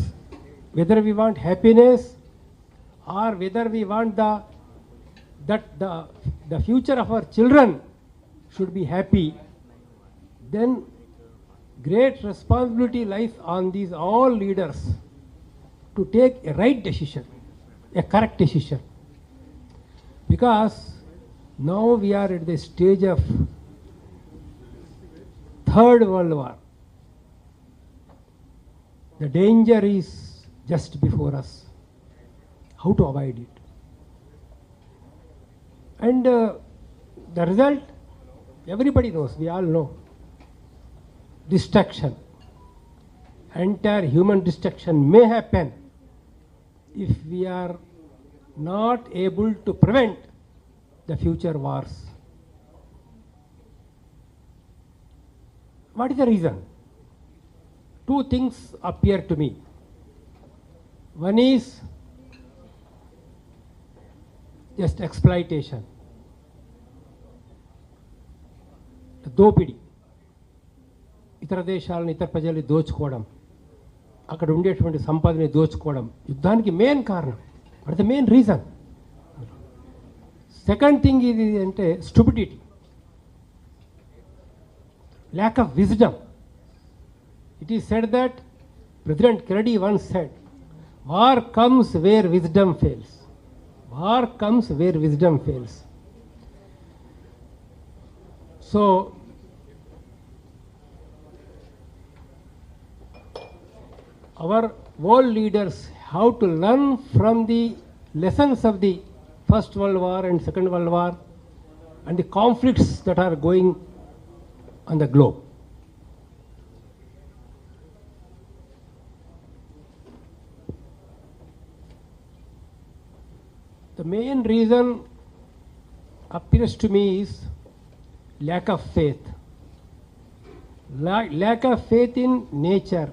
whether we want happiness, or whether we want that the future of our children should be happy, then great responsibility lies on these all leaders to take a right decision, a correct decision. Because now we are at the stage of Third World War. The danger is just before us. How to avoid it? And the result, everybody knows, we all know. Destruction. Entire human destruction may happen if we are not able to prevent the future wars. What is the reason? Two things appear to me. One is just exploitation, దోపిడీ, ఇతర దేశాలను ఇతర ప్రజల్ని దోచుకోవడం, అక్కడ ఉండేటువంటి సంపదని దోచుకోవడం యుద్ధానికి మెయిన్ కారణం. What the main reason. Second thing ఇది అంటే stupidity, lack of wisdom. It is said that President Kennedy once said, war comes where wisdom fails. War comes where wisdom fails. So, our world leaders have to learn from the lessons of the First World War and Second World War and the conflicts that are going on the globe. The main reason appears to me is lack of faith. Lack of faith in nature,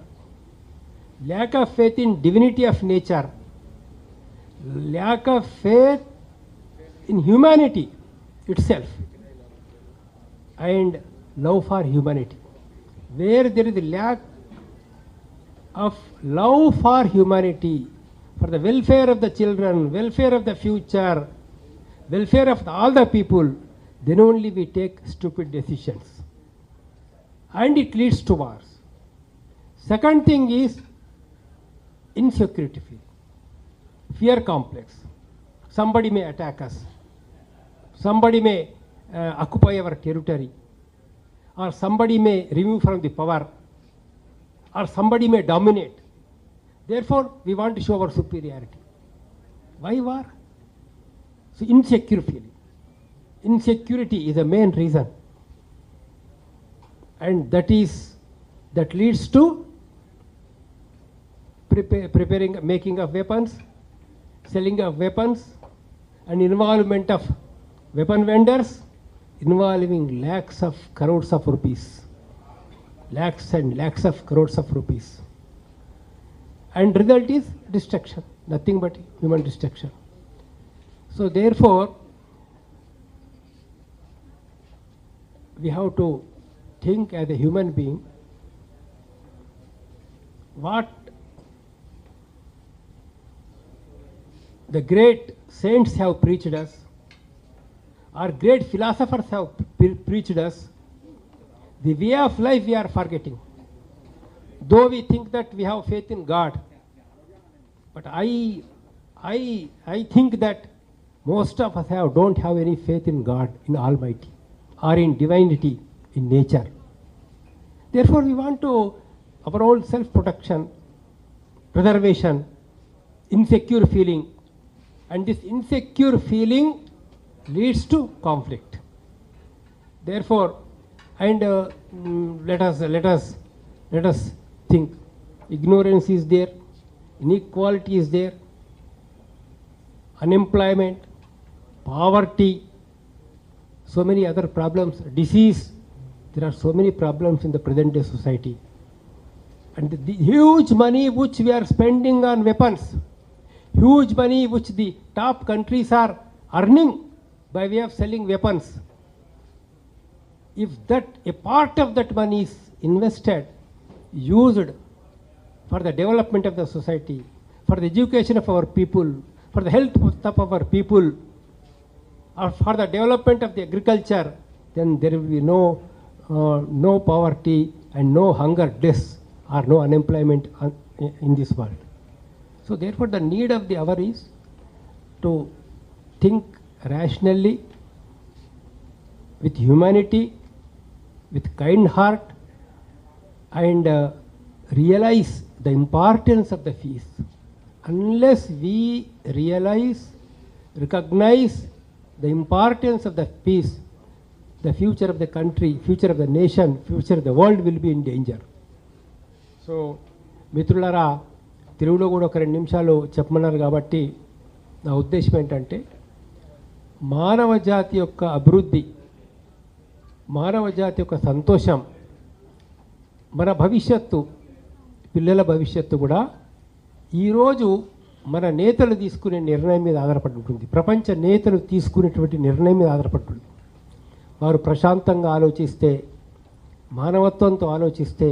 lack of faith in divinity of nature, lack of faith in humanity itself, and love for humanity. Where there is a lack of love for humanity, for the welfare of the children, welfare of the future, welfare of all the people, then only we take stupid decisions. And it leads to wars. Second thing is insecurity fear, fear complex. Somebody may attack us, somebody may occupy our territory, or somebody may remove from the power, or somebody may dominate. Therefore, we want to show our superiority. Why war? So, insecure feeling. Insecurity is the main reason. And that leads to making of weapons, selling of weapons, and involvement of weapon vendors involving lakhs of crores of rupees. Lakhs and lakhs of crores of rupees. And result is destruction, nothing but human destruction. So therefore, we have to think as a human being what the great saints have preached us, our great philosophers have preached us. The way of life we are forgetting. Though we think that we have faith in God, but I think that most of us don't have any faith in God, in Almighty, or in divinity, in nature. Therefore, we want to our own self-protection, preservation, insecure feeling, and this insecure feeling leads to conflict. Therefore, and let us think ignorance is there, inequality is there, unemployment, poverty, so many other problems, disease. There are so many problems in the present day society. And the huge money which we are spending on weapons, huge money which the top countries are earning by way of selling weapons, if that a part of that money is invested, used for the development of the society, for the education of our people, for the health of our people, or for the development of the agriculture, then there will be no poverty and no hunger, deaths, or no unemployment in this world. So therefore the need of the hour is to think rationally, with humanity, with kind heart, and realize the importance of the peace. Unless we recognize the importance of the peace, the future of the country, future of the nation, future of the world will be in danger. So మిత్రులారా, తెలుగులో కూడా ఒక 2 నిమిషాలు చెప్పమన్నారు కాబట్టి నా ఉద్దేశం ఏంటంటే, మానవ జాతి యొక్క అభివృద్ధి, మానవ జాతి యొక్క సంతోషం, మన భవిష్యత్తు, పిల్లల భవిష్యత్తు కూడా ఈరోజు మన నేతలు తీసుకునే నిర్ణయం మీద ఆధారపడి ఉంటుంది. ప్రపంచ నేతలు తీసుకునేటువంటి నిర్ణయం మీద ఆధారపడి ఉంటుంది. వారు ప్రశాంతంగా ఆలోచిస్తే, మానవత్వంతో ఆలోచిస్తే,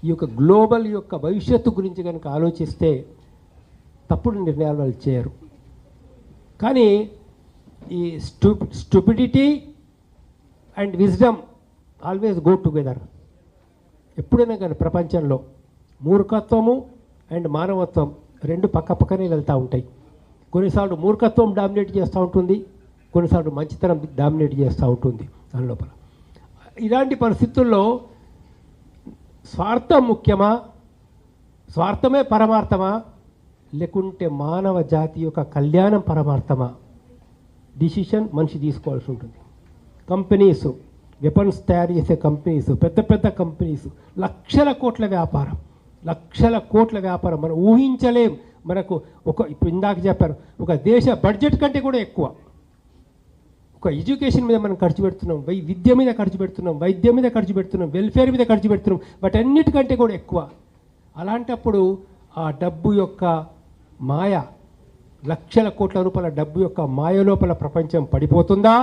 ఈ యొక్క గ్లోబల్ యొక్క భవిష్యత్తు గురించి కనుక ఆలోచిస్తే తప్పుడు నిర్ణయాలు వాళ్ళు చేయరు. కానీ ఈ stupidity and wisdom always go together. ఎప్పుడైనా కానీ ప్రపంచంలో మూర్ఖత్వము అండ్ మానవత్వం 2 పక్కపక్కనే వెళ్తూ ఉంటాయి. కొన్నిసార్లు మూర్ఖత్వం డామినేట్ చేస్తూ ఉంటుంది, కొన్నిసార్లు మంచితనం డామినేట్ చేస్తూ ఉంటుంది దాని లోపల. ఇలాంటి పరిస్థితుల్లో స్వార్థం ముఖ్యమా, స్వార్థమే పరమార్థమా, లేకుంటే మానవ జాతి యొక్క కళ్యాణం పరమార్థమా? డిసిషన్ మనిషి తీసుకోవాల్సి ఉంటుంది. కంపెనీస్, వెపన్స్ తయారు చేసే కంపెనీస్, పెద్ద పెద్ద కంపెనీస్, లక్షల కోట్ల వ్యాపారం, లక్షల కోట్ల వ్యాపారం మనం ఊహించలేం. మనకు ఇప్పుడు ఇందాక చెప్పారు, ఒక దేశ బడ్జెట్ కంటే కూడా ఎక్కువ ఒక ఎడ్యుకేషన్ మీద మనం ఖర్చు పెడుతున్నాం, విద్య మీద ఖర్చు పెడుతున్నాం, వైద్యం మీద ఖర్చు పెడుతున్నాం, వెల్ఫేర్ మీద ఖర్చు పెడుతున్నాం, బట్ అన్నిటికంటే కూడా ఎక్కువ. అలాంటప్పుడు ఆ డబ్బు యొక్క మాయ, లక్షల కోట్ల రూపాయల డబ్బు యొక్క మాయ లోపల ప్రపంచం పడిపోతుందా?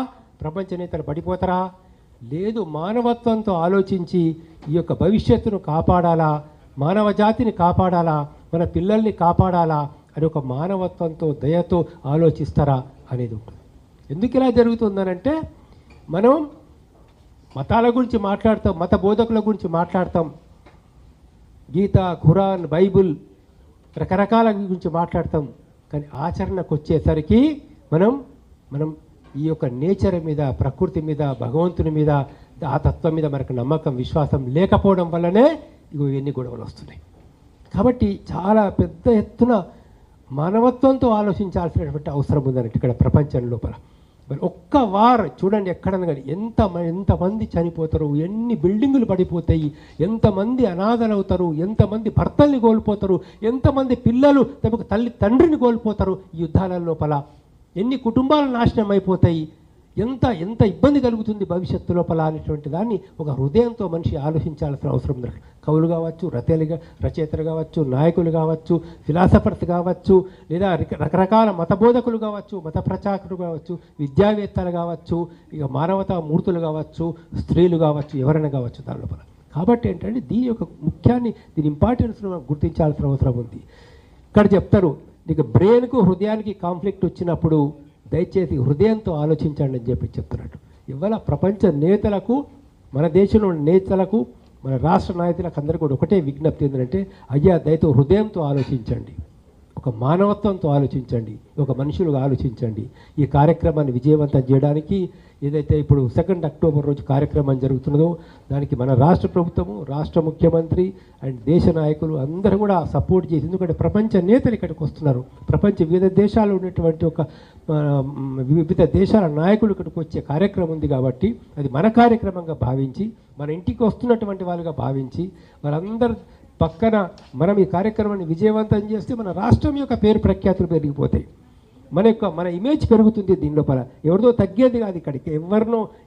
ప్రపంచ నేతలు పడిపోతారా? లేదు, మానవత్వంతో ఆలోచించి ఈ యొక్క భవిష్యత్తును కాపాడాలా, మానవ జాతిని కాపాడాలా, మన పిల్లల్ని కాపాడాలా అని ఒక మానవత్వంతో, దయతో ఆలోచిస్తారా అనేది ఉంటుంది. ఎందుకు ఇలా జరుగుతుందనంటే, మనం మతాల గురించి మాట్లాడతాం, మత బోధకుల గురించి మాట్లాడతాం, గీత, ఖురాన్, బైబుల్, రకరకాల గురించి మాట్లాడతాం. కానీ ఆచరణకు వచ్చేసరికి మనం ఈ యొక్క నేచర్ మీద, ప్రకృతి మీద, భగవంతుని మీద, ఆ తత్వం మీద మనకు నమ్మకం, విశ్వాసం లేకపోవడం వల్లనే ఇవన్నీ గొడవలు వస్తున్నాయి. కాబట్టి చాలా పెద్ద ఎత్తున మానవత్వంతో ఆలోచించాల్సినటువంటి అవసరం ఉందన్నట్టు ఇక్కడ ప్రపంచం లోపల. మరి ఒక్క వార్ చూడండి, ఎక్కడన్నా కానీ ఎంతమంది చనిపోతారు, ఎన్ని బిల్డింగులు పడిపోతాయి, ఎంతమంది అనాథలు అవుతారు, ఎంతమంది భర్తల్ని కోల్పోతారు, ఎంతమంది పిల్లలు తమకు తండ్రిని కోల్పోతారు ఈ యుద్ధాల లోపల, ఎన్ని కుటుంబాలు నాశనం అయిపోతాయి, ఎంత ఇబ్బంది కలుగుతుంది భవిష్యత్తు లోపల అనేటువంటి దాన్ని ఒక హృదయంతో మనిషి ఆలోచించాల్సిన అవసరం ఉంది. కవులు కావచ్చు, రచయితలు కావచ్చు, నాయకులు కావచ్చు, ఫిలాసఫర్స్ కావచ్చు, లేదా రకరకాల మతబోధకులు కావచ్చు, మత ప్రచారకులు కావచ్చు, విద్యావేత్తలు కావచ్చు, ఇక మానవతా మూర్తులు కావచ్చు, స్త్రీలు కావచ్చు, ఎవరైనా కావచ్చు దాని లోపల. కాబట్టి ఏంటంటే దీని యొక్క ముఖ్యాన్ని, దీని ఇంపార్టెన్స్ను మనం గుర్తించాల్సిన అవసరం ఉంది. ఇక్కడ చెప్తారు, నీకు బ్రెయిన్కు హృదయానికి కాన్ఫ్లిక్ట్ వచ్చినప్పుడు దయచేసి హృదయంతో ఆలోచించండి అని చెప్తున్నట్టు. ఇవాళ ప్రపంచ నేతలకు, మన దేశంలో ఉన్న నేతలకు, మన రాష్ట్ర నాయకులకు అందరికీ కూడా ఒకటే విజ్ఞప్తి ఏంటంటే, అయ్యా దయతో హృదయంతో ఆలోచించండి, ఒక మానవత్వంతో ఆలోచించండి, ఒక మనుషులుగా ఆలోచించండి. ఈ కార్యక్రమాన్ని విజయవంతం చేయడానికి ఏదైతే ఇప్పుడు 2 అక్టోబర్ రోజు కార్యక్రమం జరుగుతున్నదో దానికి మన రాష్ట్ర ప్రభుత్వము, రాష్ట్ర ముఖ్యమంత్రి అండ్ దేశ నాయకులు అందరూ కూడా సపోర్ట్ చేసి, ఎందుకంటే ప్రపంచ నేతలు ఇక్కడికి వస్తున్నారు, ప్రపంచ వివిధ దేశాల్లో ఉన్నటువంటి వివిధ దేశాల నాయకులు ఇక్కడికి వచ్చే కార్యక్రమం ఉంది కాబట్టి అది మన కార్యక్రమంగా భావించి, మన ఇంటికి వస్తున్నటువంటి వాళ్ళుగా భావించి, వాళ్ళందరూ పక్కన మనం ఈ కార్యక్రమాన్ని విజయవంతం చేస్తే మన రాష్ట్రం యొక్క పేరు ప్రఖ్యాతులు పెరిగిపోతాయి, మన ఇమేజ్ పెరుగుతుంది. దీని లోపల ఎవరిదో తగ్గేది కాదు, ఇక్కడికి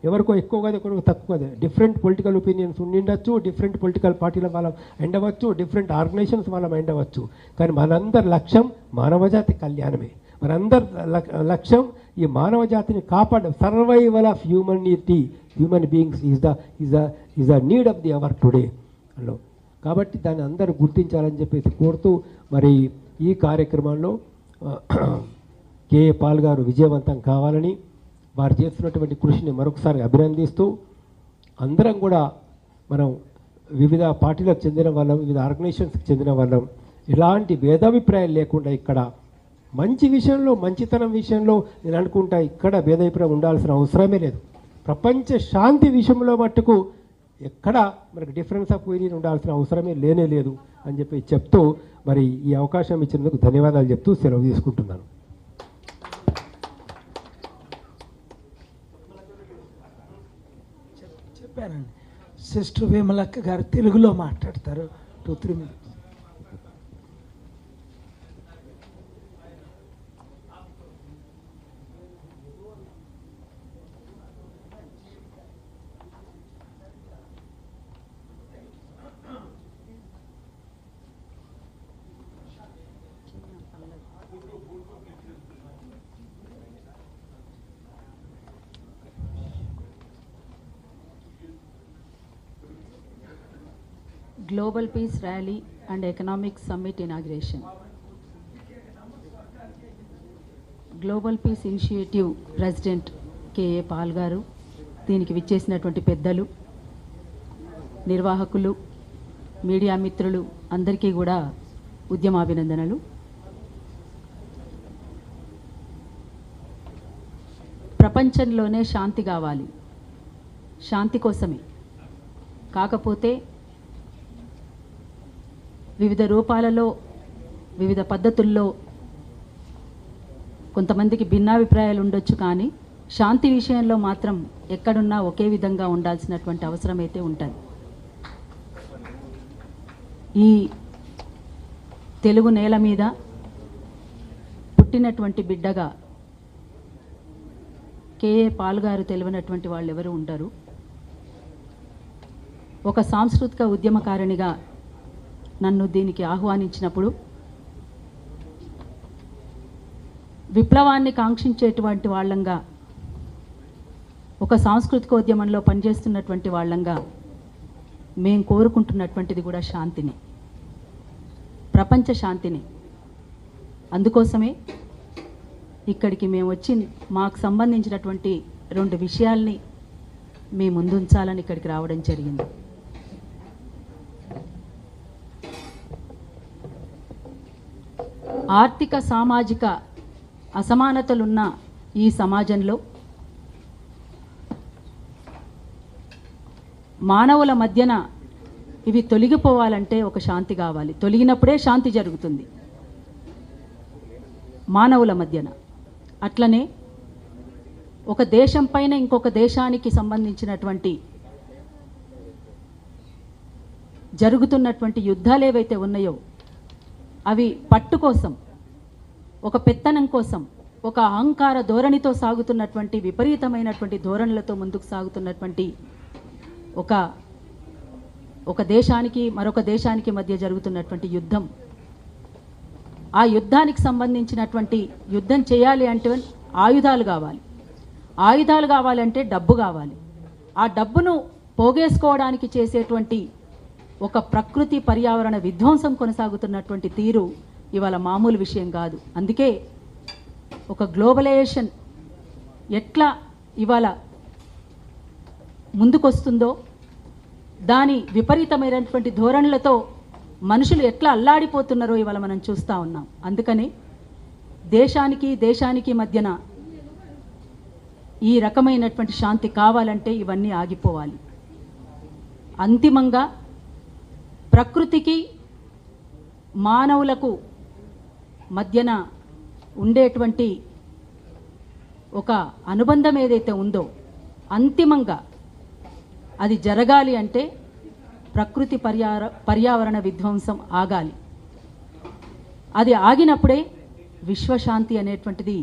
ఎవరికో ఎక్కువ కాదు, ఎవరికో తక్కువ కాదు. డిఫరెంట్ పొలిటికల్ ఒపీనియన్స్ ఉండిండొచ్చు, డిఫరెంట్ పొలిటికల్ పార్టీల వాళ్ళం ఎండవచ్చు, డిఫరెంట్ ఆర్గనైజేషన్స్ వాళ్ళం ఎండవచ్చు, కానీ మనందరి లక్ష్యం మానవజాతి కళ్యాణమే. మనందరి లక్ష్యం ఈ మానవ జాతిని కాపాడడం. Survival of human beings is the need of the hour today అలో. కాబట్టి దాన్ని అందరూ గుర్తించాలని చెప్పేసి కోరుతూ, మరి ఈ కార్యక్రమంలో కేఏ పాల్ గారు విజయవంతం కావాలని, వారు చేస్తున్నటువంటి కృషిని మరొకసారి అభినందిస్తూ, అందరం కూడా మనం వివిధ పార్టీలకు చెందిన వాళ్ళం, వివిధ ఆర్గనైజేషన్స్కి చెందిన వాళ్ళం, ఇలాంటి భేదాభిప్రాయాలు లేకుండా ఇక్కడ మంచి విషయంలో, మంచితనం విషయంలో నేను అనుకుంటా ఇక్కడ భేదాభిప్రాయం ఉండాల్సిన అవసరమే లేదు. ప్రపంచ శాంతి విషయంలో మట్టుకు ఎక్కడ మనకు డిఫరెన్స్ ఆఫ్ ఒపీనియన్ ఉండాల్సిన అవసరమే లేనే లేదు అని చెప్పి చెప్తూ, మరి ఈ అవకాశం ఇచ్చినందుకు ధన్యవాదాలు చెప్తూ సెలవు తీసుకుంటున్నాను. చెప్పానండి, సిస్టర్ వేమలక్క గారు తెలుగులో మాట్లాడతారు 2-3 minutes. Global Peace Rally and Economic Summit Inauguration. Global Peace Initiative President KA Paul గారు, దీనికి విచ్చేసినటువంటి పెద్దలు, నిర్వాహకులు, మీడియా మిత్రులు అందరికీ కూడా ఉద్యమాభినందనలు. ప్రపంచంలోనే శాంతి కావాలి, శాంతి కోసమే. కాకపోతే వివిధ రూపాలలో, వివిధ పద్ధతుల్లో కొంతమందికి భిన్నాభిప్రాయాలు ఉండొచ్చు, కానీ శాంతి విషయంలో మాత్రం ఎక్కడున్నా ఒకే విధంగా ఉండాల్సినటువంటి అవసరం అయితే ఉంటుంది. ఈ తెలుగు నేల మీద పుట్టినటువంటి బిడ్డగా కేఏ పాల్ గారు తెలియనటువంటి వాళ్ళు ఎవరు ఉండరు. ఒక సాంస్కృతిక ఉద్యమకారిణిగా నన్ను దీనికి ఆహ్వానించినప్పుడు విప్లవాన్ని కాంక్షించేటువంటి వాళ్ళంగా, ఒక సాంస్కృతికోద్యమంలో పనిచేస్తున్నటువంటి వాళ్ళంగా మేము కోరుకుంటున్నటువంటిది కూడా శాంతిని, ప్రపంచ శాంతిని. అందుకోసమే ఇక్కడికి మేము వచ్చి మాకు సంబంధించినటువంటి 2 విషయాల్ని మీ ముందుంచాలని ఇక్కడికి రావడం జరిగింది. ఆర్థిక సామాజిక అసమానతలున్న ఈ సమాజంలో మానవుల మధ్యన ఇవి తొలగిపోవాలంటే ఒక శాంతి కావాలి. తొలగినప్పుడే శాంతి జరుగుతుంది మానవుల మధ్యన. అట్లనే ఒక దేశం పైన ఇంకొక దేశానికి సంబంధించినటువంటి జరుగుతున్నటువంటి యుద్ధాలు ఏవైతే ఉన్నాయో అవి పట్టు కోసం, ఒక పెత్తనం కోసం, ఒక అహంకార ధోరణితో సాగుతున్నటువంటి, విపరీతమైనటువంటి ధోరణులతో ముందుకు సాగుతున్నటువంటి ఒక దేశానికి మరొక దేశానికి మధ్య జరుగుతున్నటువంటి యుద్ధం. ఆ యుద్ధానికి సంబంధించినటువంటి యుద్ధం చేయాలి అంటే ఆయుధాలు కావాలి. ఆయుధాలు కావాలంటే డబ్బు కావాలి. ఆ డబ్బును పోగేసుకోవడానికి చేసేటువంటి ఒక ప్రకృతి పర్యావరణ విధ్వంసం కొనసాగుతున్నటువంటి తీరు ఇవాళ మామూలు విషయం కాదు. అందుకే ఒక గ్లోబలైజేషన్ ఎట్లా ఇవాళ ముందుకొస్తుందో, దాని విపరీతమైనటువంటి ధోరణులతో మనుషులు ఎట్లా అల్లాడిపోతున్నారో ఇవాళ మనం చూస్తూ ఉన్నాం. అందుకని దేశానికి మధ్యన ఈ రకమైనటువంటి శాంతి కావాలంటే ఇవన్నీ ఆగిపోవాలి. అంతిమంగా ప్రకృతికి మానవులకు మధ్యన ఉండేటువంటి ఒక అనుబంధం ఏదైతే ఉందో, అంతిమంగా అది జరగాలి అంటే ప్రకృతి పర్యావరణ విధ్వంసం ఆగాలి. అది ఆగినప్పుడే విశ్వశాంతి అనేటువంటిది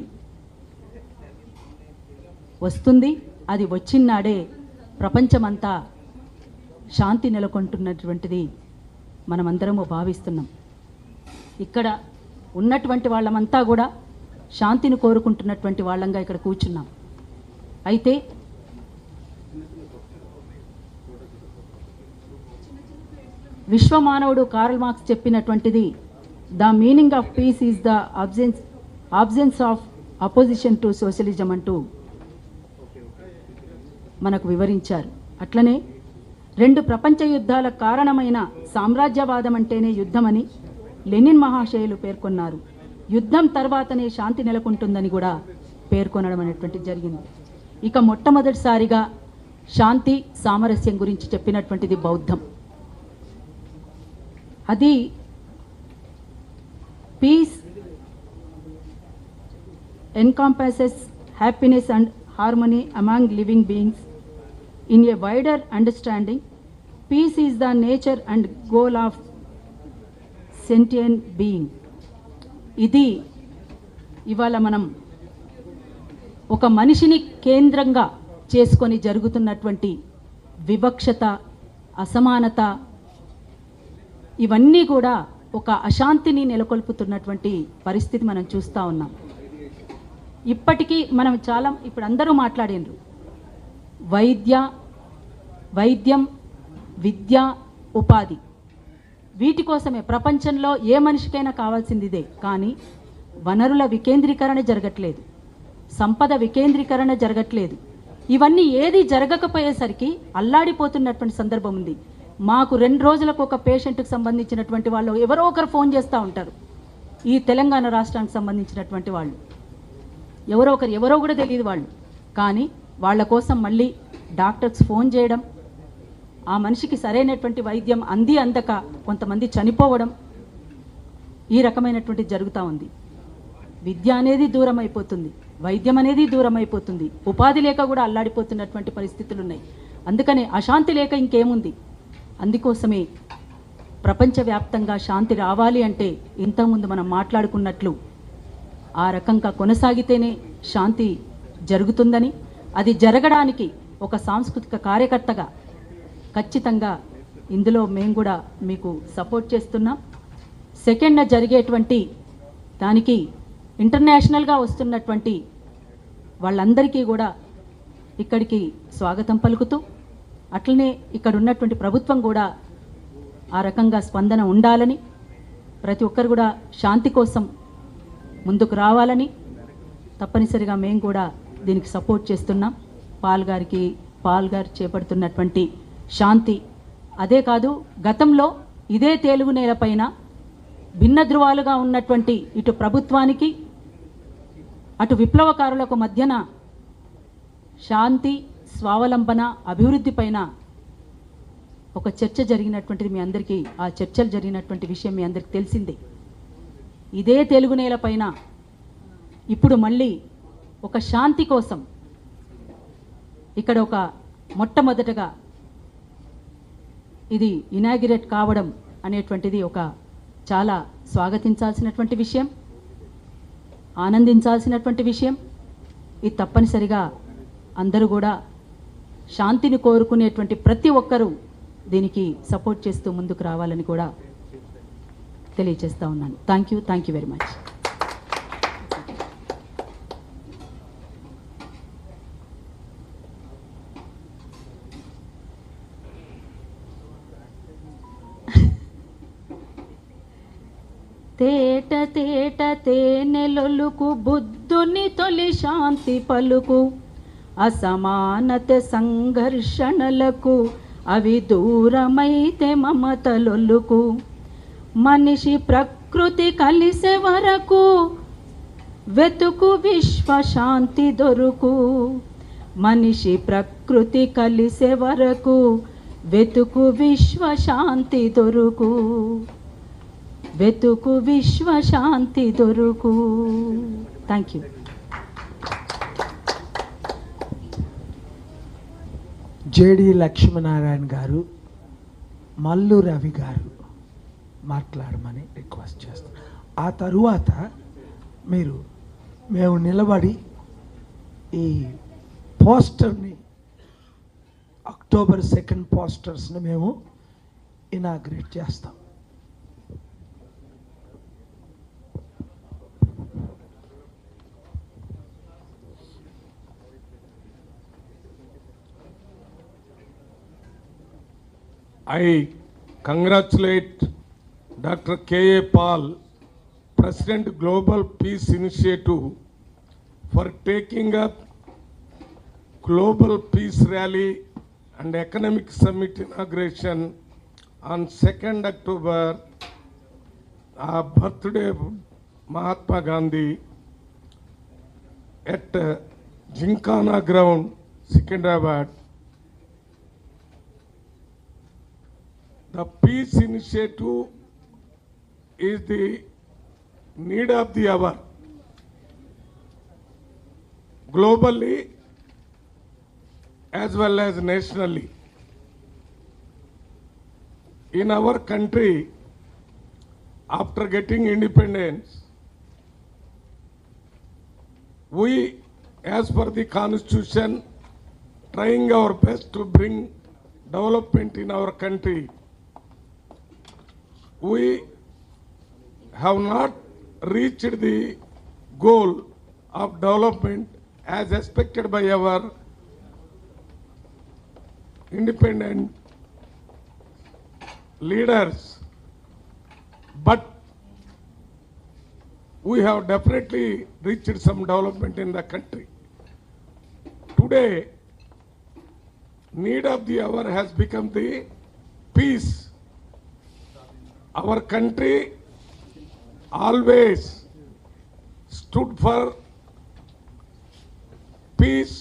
వస్తుంది. అది వచ్చినాడే ప్రపంచమంతా శాంతి నెలకొంటున్నటువంటిది మనమందరము భావిస్తున్నాం. ఇక్కడ ఉన్నటువంటి వాళ్ళమంతా కూడా శాంతిని కోరుకుంటున్నటువంటి వాళ్ళంగా ఇక్కడ కూర్చున్నాం. అయితే విశ్వమానవుడు కార్ల్ మార్క్స్ చెప్పినటువంటిది the meaning of peace is the absence of opposition to socialism అంటూ మనకు వివరించారు. అట్లనే 2 ప్రపంచ యుద్ధాల కారణమైన సామ్రాజ్యవాదం అంటేనే యుద్ధమని లెనిన్ మహాశయులు పేర్కొన్నారు. యుద్ధం తర్వాతనే శాంతి నెలకొంటుందని కూడా పేర్కొనడం అనేటువంటిది జరిగింది. ఇక మొట్టమొదటిసారిగా శాంతి సామరస్యం గురించి చెప్పినటువంటిది బౌద్ధం. అది piece encompasses happiness and harmony among living beings in a wider understanding. Peace is the nature and goal of sentient being. ఇది ఇవాళ మనం ఒక మనిషిని కేంద్రంగా చేసుకొని జరుగుతున్నటువంటి వివక్షత, అసమానత, ఇవన్నీ కూడా ఒక అశాంతిని నెలకొల్పుతున్నటువంటి పరిస్థితి మనం చూస్తూ ఉన్నాం. ఇప్పటికీ మనం చాలా ఇప్పుడు అందరూ మాట్లాడినారు వైద్యం, విద్య, ఉపాధి, వీటి కోసమే ప్రపంచంలో ఏ మనిషికైనా కావాల్సింది ఇదే. కానీ వనరుల వికేంద్రీకరణ జరగట్లేదు, సంపద వికేంద్రీకరణ జరగట్లేదు. ఇవన్నీ ఏది జరగకపోయేసరికి అల్లాడిపోతున్నటువంటి సందర్భం ఉంది. మాకు 2 రోజులకు ఒక పేషెంట్కి సంబంధించినటువంటి వాళ్ళు ఎవరో ఒకరు ఫోన్ చేస్తూ ఉంటారు. ఈ తెలంగాణ రాష్ట్రానికి సంబంధించినటువంటి వాళ్ళు ఎవరో కూడా తెలియదు వాళ్ళు. కానీ వాళ్ళ కోసం మళ్ళీ డాక్టర్స్ ఫోన్ చేయడం, ఆ మనిషికి సరైనటువంటి వైద్యం అందక కొంతమంది చనిపోవడం, ఈ రకమైనటువంటి జరుగుతూ ఉంది. విద్య అనేది దూరం అయిపోతుంది, వైద్యం అనేది దూరం అయిపోతుంది, ఉపాధి లేక కూడా అల్లాడిపోతున్నటువంటి పరిస్థితులు ఉన్నాయి. అందుకనే అశాంతి లేక ఇంకేముంది. అందుకోసమే ప్రపంచవ్యాప్తంగా శాంతి రావాలి అంటే ఇంతకుముందు మనం మాట్లాడుకున్నట్లు ఆ రకంగా కొనసాగితేనే శాంతి జరుగుతుందని, అది జరగడానికి ఒక సాంస్కృతిక కార్యకర్తగా ఖచ్చితంగా ఇందులో మేము కూడా మీకు సపోర్ట్ చేస్తున్నాం. సెకండ్న జరిగేటువంటి దానికి ఇంటర్నేషనల్గా వస్తున్నటువంటి వాళ్ళందరికీ కూడా ఇక్కడికి స్వాగతం పలుకుతూ, అట్లనే ఇక్కడ ఉన్నటువంటి ప్రభుత్వం కూడా ఆ రకంగా స్పందన ఉండాలని, ప్రతి ఒక్కరు కూడా శాంతి కోసం ముందుకు రావాలని తప్పనిసరిగా మేము కూడా దీనికి సపోర్ట్ చేస్తున్నాం. పాల్ గారు చేపడుతున్నటువంటి శాంతి అదే కాదు, గతంలో ఇదే తెలుగు నేలపైన భిన్న ధృవాలుగా ఉన్నటువంటి ఇటు ప్రభుత్వానికి అటు విప్లవకారులకు మధ్యన శాంతి, స్వావలంబన, అభివృద్ధి పైన ఒక చర్చ జరిగినటువంటిది మీ అందరికీ, ఆ చర్చలు జరిగినటువంటి విషయం మీ అందరికీ తెలిసిందే. ఇదే తెలుగు నేల పైన ఇప్పుడు మళ్ళీ ఒక శాంతి కోసం ఇక్కడ ఒక మొట్టమొదటగా ఇది ఇనాగ్రేట్ కావడం అనేటువంటిది ఒక చాలా స్వాగతించాల్సినటువంటి విషయం, ఆనందించాల్సినటువంటి విషయం. ఇది తప్పనిసరిగా అందరూ కూడా శాంతిని కోరుకునేటువంటి ప్రతి ఒక్కరూ దీనికి సపోర్ట్ చేస్తూ ముందుకు రావాలని కూడా తెలియజేస్తూ ఉన్నాను. Thank you very much. తేట తేట తేనెలొలుకు బుద్ధుని తొలి శాంతి పలుకు, అసమానత సంఘర్షణలకు అవి దూరమైతే మమతలొలుకు, మనిషి ప్రకృతి కలిసే వరకు వెతుకు విశ్వశాంతి దొరుకు, మనిషి ప్రకృతి కలిసే వరకు వెతుకు విశ్వశాంతి దొరుకు, వెతుకు విశ్వశాంతి దొరుకు. Thank you. జేడి లక్ష్మీనారాయణ గారు మల్లు రవి గారు మాట్లాడమని రిక్వెస్ట్ చేస్తాను. ఆ తరువాత మేము నిలబడి ఈ పోస్టర్ని అక్టోబర్ 2 పోస్టర్స్ని మేము ఇనాగ్రేట్ చేస్తాం. I congratulate Dr. K.A. Paul, President Global Peace Initiative, for taking up Global Peace Rally and Economic Summit inauguration on 2nd October, birthday of Mahatma Gandhi at Gymkhana Ground, Hyderabad. The peace initiative is the need of the hour. Globally as well as nationally. In our country, after getting independence, we, as per the constitution, trying our best to bring development in our country. We have not reached the goal of development as expected by our independent leaders, but we have definitely reached some development in the country. Today, need of the hour has become the peace. Our country always stood for peace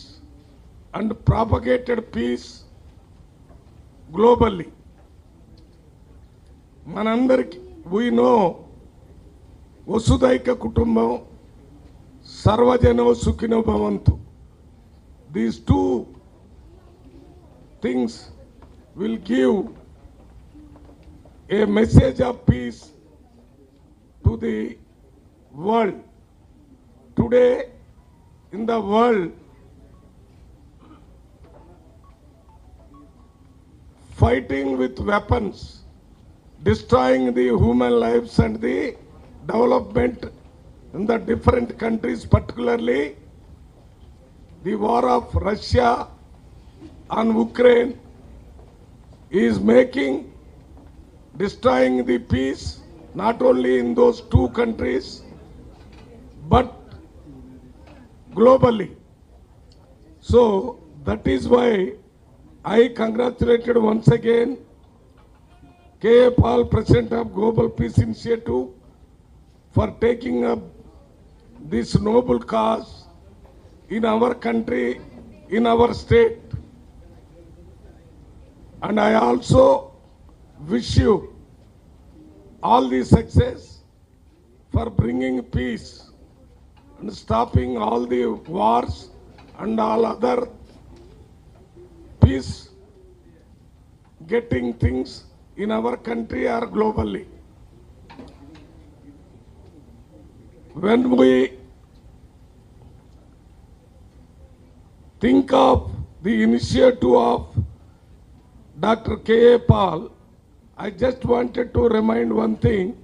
and propagated peace globally. Manandariki, we know Vasudhaika Kutumbam, Sarvajano Sukhino Bhavantu. These two things will give a message of peace to the world. Today, in the world, fighting with weapons, destroying the human lives and the development in the different countries, particularly the war of Russia on Ukraine, is destroying the peace not only in those two countries but globally. So that is why I congratulated once again K.A. Paul, President of Global Peace Initiative, for taking up this noble cause in our country, in our state. And I also wish you all the success for bringing peace and stopping all the wars and all other peace getting things in our country or globally. When we think of the initiative of Dr. K.A. Paul, I just wanted to remind one thing.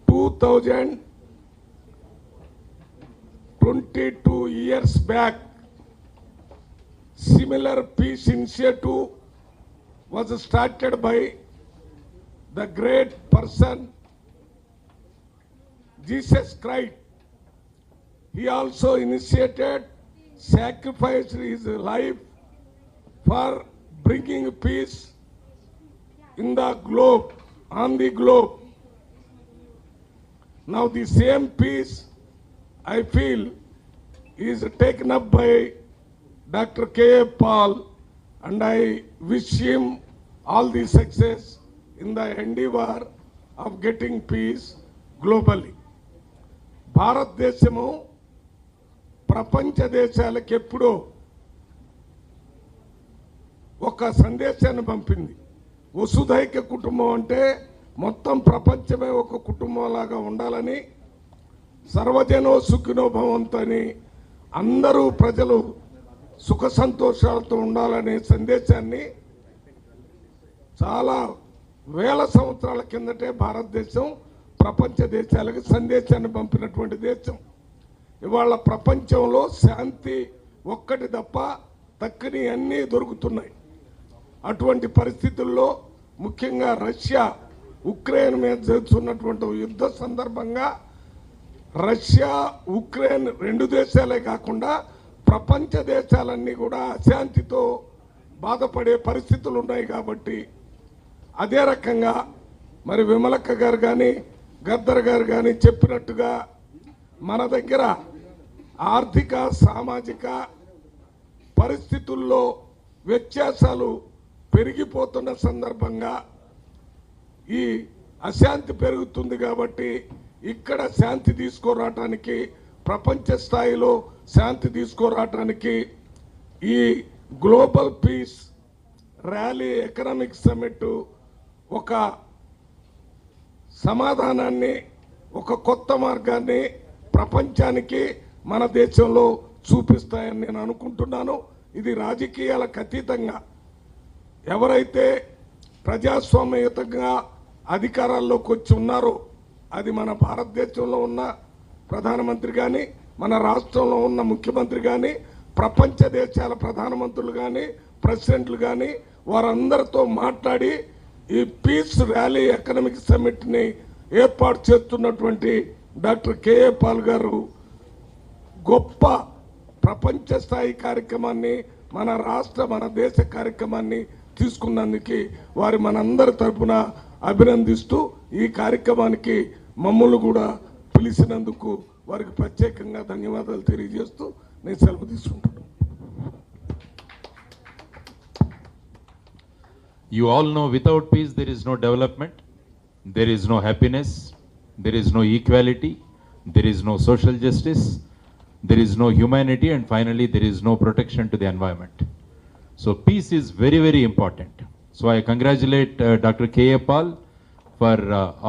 2022 years back, similar peace initiative was started by the great person Jesus Christ. He also initiated, sacrificed his life for bringing peace in the globe, on the globe. Now the same peace, I feel, is taken up by Dr. K.A. Paul, and I wish him all the success in the endeavor of getting peace globally. భారతదేశము ప్రపంచ దేశాలకు ఎప్పుడో ఒక సందేశాన్ని పంపింది. వసుధైక్య కుటుంబం అంటే మొత్తం ప్రపంచమే ఒక కుటుంబంలాగా ఉండాలని, సర్వజనో సుఖినో భవంతని, అందరూ ప్రజలు సుఖ సంతోషాలతో ఉండాలనే సందేశాన్ని చాలా వేల సంవత్సరాల కిందటే భారతదేశం ప్రపంచ దేశాలకు సందేశాన్ని పంపినటువంటి దేశం. ఇవాళ ప్రపంచంలో శాంతి ఒక్కటి తప్ప తక్కని అన్నీ దొరుకుతున్నాయి. అటువంటి పరిస్థితుల్లో ముఖ్యంగా రష్యా ఉక్రెయిన్ మీద జరుగుతున్నటువంటి యుద్ధ సందర్భంగా రష్యా ఉక్రెయిన్ రెండు దేశాలే కాకుండా ప్రపంచ దేశాలన్నీ కూడా అశాంతితో బాధపడే పరిస్థితులు ఉన్నాయి. కాబట్టి అదే రకంగా మరి విమలక్క గారు కానీ గద్దర్ గారు కానీ చెప్పినట్టుగా మన దగ్గర ఆర్థిక సామాజిక పరిస్థితుల్లో వ్యత్యాసాలు పెరిగిపోతున్న సందర్భంగా ఈ అశాంతి పెరుగుతుంది. కాబట్టి ఇక్కడ శాంతి తీసుకురావటానికి, ప్రపంచ స్థాయిలో శాంతి తీసుకురావటానికి ఈ global peace rally economic summit ఒక సమాధానాన్ని, ఒక కొత్త మార్గాన్ని ప్రపంచానికి మన దేశంలో చూపిస్తాయని నేను అనుకుంటున్నాను. ఇది రాజకీయాలకు అతీతంగా ఎవరైతే ప్రజాస్వామ్యయుతంగా అధికారాల్లోకి వచ్చి ఉన్నారో, అది మన భారతదేశంలో ఉన్న ప్రధానమంత్రి కానీ, మన రాష్ట్రంలో ఉన్న ముఖ్యమంత్రి కానీ, ప్రపంచ దేశాల ప్రధానమంత్రులు కానీ, ప్రెసిడెంట్లు కానీ, వారందరితో మాట్లాడి ఈ పీస్ ర్యాలీ ఎకనామిక్ సమ్మిట్ని ఏర్పాటు చేస్తున్నటువంటి డాక్టర్ కేఏ పాల్ గారు గొప్ప ప్రపంచ స్థాయి కార్యక్రమాన్ని, మన రాష్ట్ర మన దేశ కార్యక్రమాన్ని తీసుకున్నందుకు వారి మనందరి తరఫున అభినందిస్తూ ఈ కార్యక్రమానికి మమ్మల్ని కూడా పిలిచినందుకు వారికి ప్రత్యేకంగా ధన్యవాదాలు తెలియజేస్తూ నేను సెలవు తీసుకుంటున్నాను. You all know without peace there is no development, there is no happiness, there is no equality, there is no social justice, there is no humanity, and finally there is no protection to the environment. So peace is very, very important. So I congratulate Dr. K.A. Paul for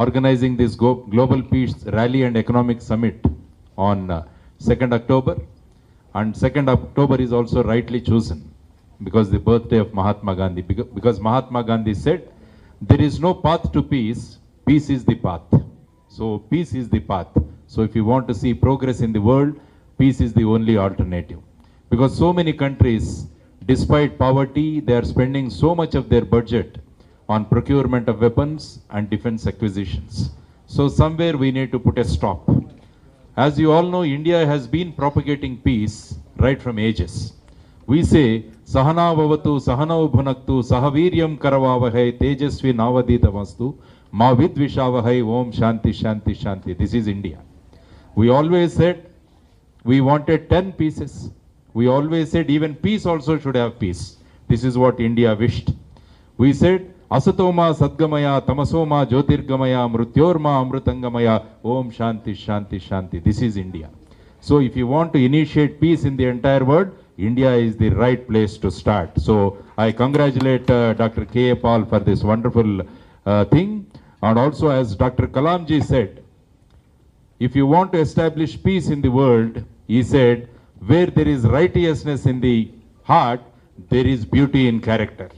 organizing this Global Peace Rally and Economic Summit on 2nd October. And 2nd October is also rightly chosen because the birthday of Mahatma Gandhi. Because Mahatma Gandhi said, there is no path to peace, peace is the path. So peace is the path. So if you want to see progress in the world, peace is the only alternative. Because so many countries, despite poverty, they are spending so much of their budget on procurement of weapons and defense acquisitions. So somewhere we need to put a stop. As you all know, India has been propagating peace right from ages. We say, Sahana Vavatu, Sahana Bhunaktu, Sahaviryam Karavavahai, Tejasvi Navaditavastu, Ma Vidvishavahai, Om Shanti, Shanti, Shanti. This is India. We always said we wanted 10 pieces. We always said even peace also should have peace. This is what India wished. We said, Asatoma Sadgamaya, Tamasoma Jyotirgamaya, Mrutyorma Amrutangamaya, Om Shanti, Shanti, Shanti. This is India. So if you want to initiate peace in the entire world, India is the right place to start. So I congratulate Dr. K.A. Paul for this wonderful thing. And also, as Dr. Kalamji said, if you want to establish peace in the world, he said, where there is righteousness in the heart, there is beauty in character.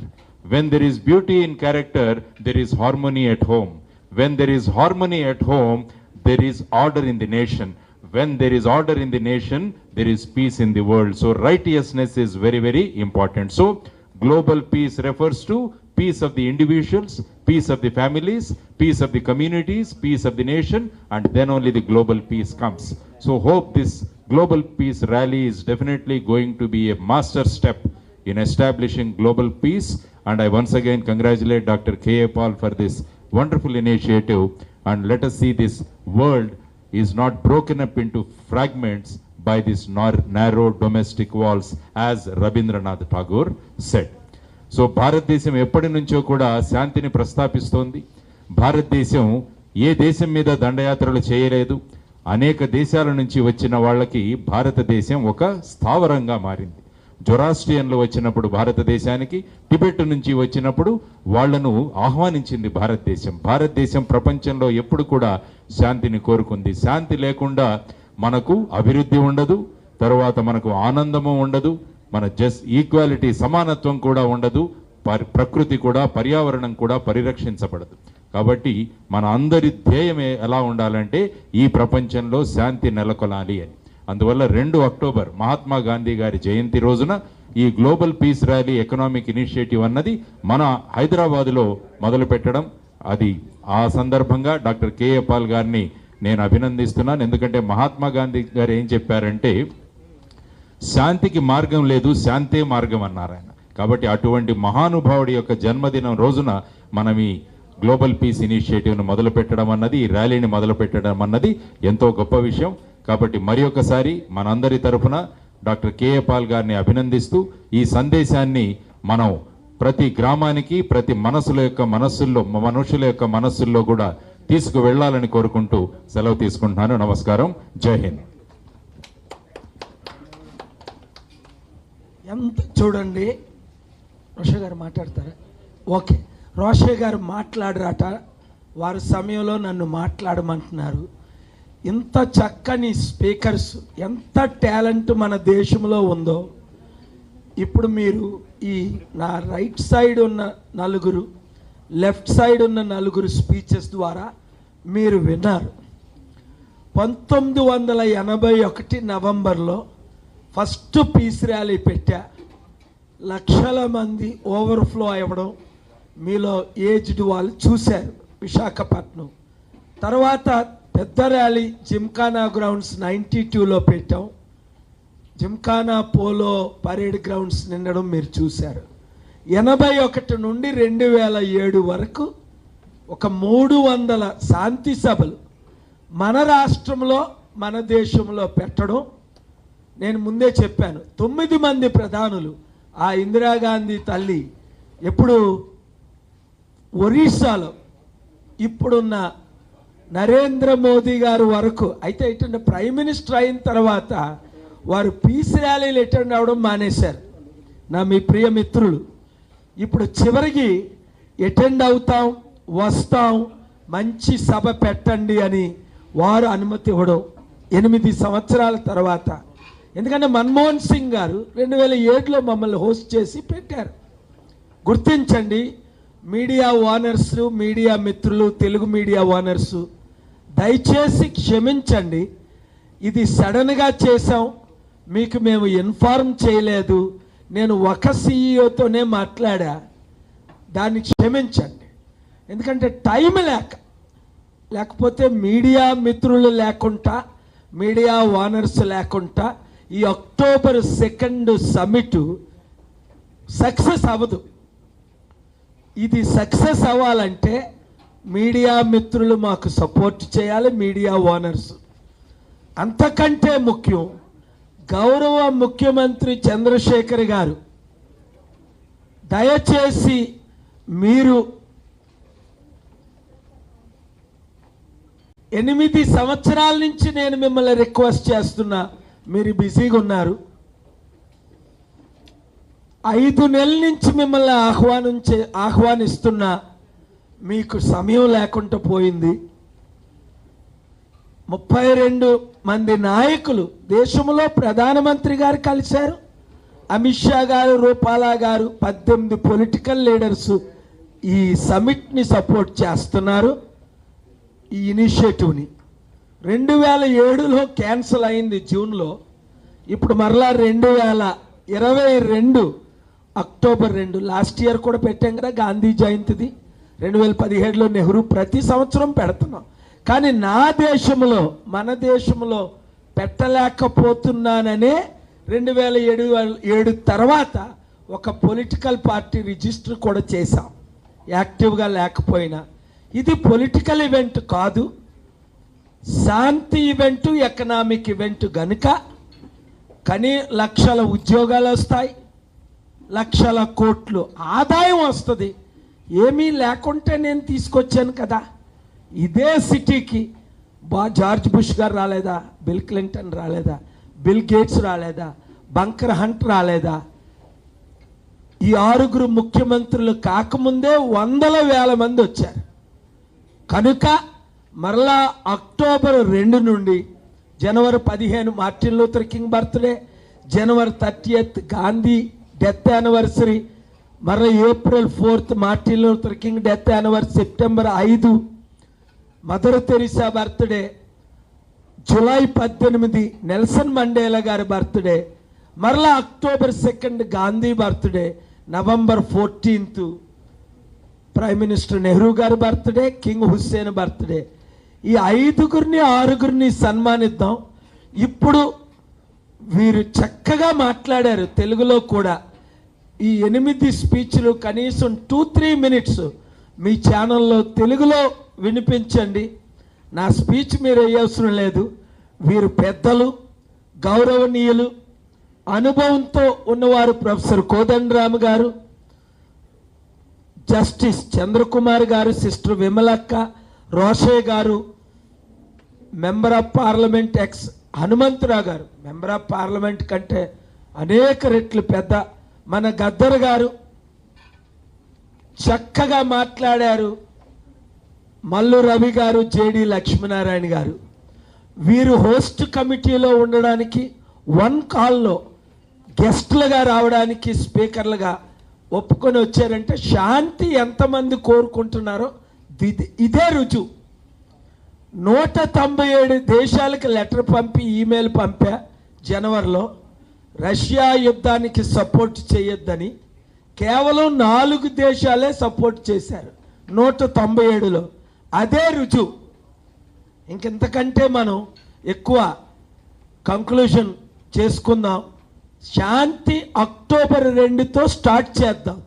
When there is beauty in character, there is harmony at home. When there is harmony at home, there is order in the nation. When there is order in the nation, there is peace in the world. So righteousness is very, very important. So global peace refers to peace of the individuals, peace of the families, peace of the communities, peace of the nation, and then only the global peace comes. So hope this global peace rally is definitely going to be a master step in establishing global peace. And I once again congratulate Dr. K.A. Paul for this wonderful initiative. And let us see this world is not broken up into fragments by these narrow domestic walls, as Rabindranath Tagore said. So భారతదేశం ఎప్పటి నుంచో కూడా శాంతిని ప్రస్తాపిస్తోంది. భారతదేశం ఏ దేశం మీద దండయాత్రలు చేయలేదు. అనేక దేశాల నుంచి వచ్చిన వాళ్ళకి భారతదేశం ఒక స్థావరంగా మారింది. జొరాస్ట్రియన్లు వచ్చినప్పుడు భారతదేశానికి, టిబెట్ నుంచి వచ్చినప్పుడు వాళ్లను ఆహ్వానించింది భారతదేశం ప్రపంచంలో ఎప్పుడు కూడా శాంతిని కోరుకుంది. శాంతి లేకుండా మనకు అభివృద్ధి ఉండదు, తర్వాత మనకు ఆనందము ఉండదు, మన ఈక్వాలిటీ సమానత్వం కూడా ఉండదు, ప్రకృతి కూడా పర్యావరణం కూడా పరిరక్షించబడదు. కాబట్టి మన అందరి ధ్యేయమే ఎలా ఉండాలంటే ఈ ప్రపంచంలో శాంతి నెలకొనాలి అని. అందువల్ల 2 అక్టోబర్ మహాత్మా గాంధీ గారి జయంతి రోజున ఈ global peace rally economic initiative అన్నది మన హైదరాబాదులో మొదలు పెట్టడం, అది ఆ సందర్భంగా డాక్టర్ కేఏ పాల్ గారిని నేను అభినందిస్తున్నాను. ఎందుకంటే మహాత్మా గాంధీ గారు ఏం చెప్పారంటే శాంతికి మార్గం లేదు, శాంతే మార్గం అన్నారు ఆయన. కాబట్టి అటువంటి మహానుభావుడి యొక్క జన్మదినం రోజున మనం ఈ గ్లోబల్ పీస్ ఇనిషియేటివ్ను మొదలు పెట్టడం అన్నది, ఈ ర్యాలీని మొదలు పెట్టడం అన్నది ఎంతో గొప్ప విషయం. కాబట్టి మరి ఒకసారి మనందరి తరఫున డాక్టర్ కేఏ పాల్ గారిని అభినందిస్తూ ఈ సందేశాన్ని మనం ప్రతి గ్రామానికి, ప్రతి మనుషుల యొక్క మనస్సుల్లో కూడా తీసుకువెళ్లాలని కోరుకుంటూ సెలవు తీసుకుంటున్నాను. నమస్కారం. జై హింద్. ఎంత చూడండి, రోషే గారు మాట్లాడతారా? ఓకే, రోషే గారు మాట్లాడరాట, వారి సమయంలో నన్ను మాట్లాడమంటున్నారు. ఇంత చక్కని స్పీకర్స్, ఎంత టాలెంట్ మన దేశంలో ఉందో. ఇప్పుడు మీరు ఈ నా రైట్ సైడ్ ఉన్న నలుగురు, లెఫ్ట్ సైడ్ ఉన్న నలుగురు స్పీచెస్ ద్వారా మీరు విన్నారు. 1981 నవంబర్లో ఫస్ట్ పీస్ ర్యాలీ పెట్టా. లక్షల మంది ఓవర్ఫ్లో అవ్వడం మీలో ఏజ్డ్ వాళ్ళు చూశారు విశాఖపట్నం. తర్వాత పెద్ద ర్యాలీ జిమ్ఖానా గ్రౌండ్స్ 92లో పెట్టాం. జిమ్ఖానా పోలో పరేడ్ గ్రౌండ్స్ నిండడం మీరు చూశారు. 81 నుండి 2007 వరకు ఒక 300 శాంతి సభలు మన రాష్ట్రంలో, మన దేశంలో పెట్టడం. నేను ముందే చెప్పాను, 9 మంది ప్రధానులు, ఆ ఇందిరాగాంధీ తల్లి ఎప్పుడు ఒరిస్సాలో, ఇప్పుడున్న నరేంద్ర మోదీ గారు వరకు అయితే ఇటు ప్రైమ్ మినిస్టర్ అయిన తర్వాత వారు పీస్ ర్యాలీలు అటెండ్ అవ్వడం మానేశారు. మీ ప్రియ మిత్రులు ఇప్పుడు చివరికి అటెండ్ అవుతాం, వస్తాం, మంచి సభ పెట్టండి అని వారు అనుమతి ఇవ్వడం 8 సంవత్సరాల తర్వాత. ఎందుకంటే మన్మోహన్ సింగ్ గారు 2007లో మమ్మల్ని హోస్ట్ చేసి పెట్టారు. గుర్తించండి మీడియా ఓనర్స్, మీడియా మిత్రులు, తెలుగు మీడియా ఓనర్స్, దయచేసి క్షమించండి. ఇది సడన్గా చేసాం, మీకు మేము ఇన్ఫార్మ్ చేయలేదు. నేను ఒక సీఈఓతోనే మాట్లాడా, దాన్ని క్షమించండి. ఎందుకంటే టైం లేకపోతే మీడియా మిత్రులు లేకుండా, మీడియా ఓనర్స్ లేకుండా ఈ అక్టోబర్ 2 సమిట్ సక్సెస్ అవ్వదు. ఇది సక్సెస్ అవ్వాలంటే మీడియా మిత్రులు మాకు సపోర్ట్ చేయాలి, మీడియా ఓనర్స్. అంతకంటే ముఖ్యం గౌరవ ముఖ్యమంత్రి చంద్రశేఖర్ గారు, దయచేసి మీరు 8 సంవత్సరాల నుంచి నేను మిమ్మల్ని రిక్వెస్ట్ చేస్తున్నా, మీరు బిజీగా ఉన్నారు. 5 నెలల నుంచి మిమ్మల్ని ఆహ్వానిస్తున్నా, మీకు సమయం లేకుండా పోయింది. 32 మంది నాయకులు దేశంలో ప్రధానమంత్రి గారు కలిశారు, అమిత్ షా గారు, రూపాలా గారు, 18 పొలిటికల్ లీడర్స్ ఈ సమిట్ని సపోర్ట్ చేస్తున్నారు. ఈ ఇనిషియేటివ్ని 2007లో క్యాన్సిల్ అయింది జూన్లో. ఇప్పుడు మరలా 2022 అక్టోబర్ 2 లాస్ట్ ఇయర్ కూడా పెట్టాం కదా గాంధీ జయంతిది. 2017లో నెహ్రూ, ప్రతి సంవత్సరం పెడుతున్నాం. కానీ నా దేశంలో, మన దేశంలో పెట్టలేకపోతున్నాననే 2007 తర్వాత ఒక పొలిటికల్ పార్టీ రిజిస్టర్ కూడా చేశాం, యాక్టివ్గా లేకపోయినా. ఇది పొలిటికల్ ఈవెంట్ కాదు, శాంతి ఈవెంట్, ఎకనామిక్ ఈవెంట్ గనుక లక్షల ఉద్యోగాలు వస్తాయి, లక్షల కోట్లు ఆదాయం వస్తుంది. ఏమీ లేకుంటే నేను తీసుకొచ్చాను కదా. ఇదే సిటీకి జార్జ్ బుష్ గారు రాలేదా, బిల్ క్లింటన్ రాలేదా, బిల్ గేట్స్ రాలేదా, బంకర్ హంట్ రాలేదా, ఈ 6 ముఖ్యమంత్రులు కాకముందే వందల వేల మంది వచ్చారు. కనుక మరలా అక్టోబర్ 2 నుండి జనవరి 15 మార్టిన్ లూథర్ కింగ్ బర్త్డే, జనవరి 30th గాంధీ డెత్ యానివర్సరీ, మరలా April 4th Martin Luther king death anniversary, September 5 mother Teresa birthday, July 18 Nelson Mandela గారి బర్త్డే, మరలా October 2 Gandhi birthday, November 14 prime minister Nehru గారి బర్త్డే, కింగ్ హుస్సేన్ బర్త్డే. ఈ 5-6 సన్మానిద్దాం. ఇప్పుడు వీరు చక్కగా మాట్లాడారు తెలుగులో కూడా. ఈ 8 స్పీచ్లు కనీసం 2-3 minutes మీ ఛానల్లో తెలుగులో వినిపించండి. నా స్పీచ్ మీరు వేయవసరం లేదు. వీరు పెద్దలు, గౌరవనీయులు, అనుభవంతో ఉన్నవారు. ప్రొఫెసర్ కోదండరామ్ గారు, జస్టిస్ చంద్రకుమార్ గారు, sister Vimalakka, Roshe garu, member of parliament ex Hanumantha Rao garu, member of parliament కంటే అనేక రెట్లు పెద్ద మన గద్దర్ గారు చక్కగా మాట్లాడారు. మల్లు రవి గారు, జేడి లక్ష్మీనారాయణ గారు, వీరు హోస్ట్ కమిటీలో ఉండడానికి 1 కాల్లో గెస్ట్లుగా రావడానికి స్పీకర్లుగా ఒప్పుకొని వచ్చారంటే శాంతి ఎంతమంది కోరుకుంటున్నారో ఇదే రుజువు. 197 దేశాలకు లెటర్ పంపి, ఈమెయిల్ పంపా జనవరిలో, రష్యా యుద్ధానికి సపోర్ట్ చేయొద్దని. కేవలం 4 దేశాలే సపోర్ట్ చేశారు 197లో. అదే రుజువు. ఇంకెంతకంటే మనం ఎక్కువ కంక్లూషన్ చేసుకుందాం. శాంతి అక్టోబర్ 2తో స్టార్ట్ చేద్దాం.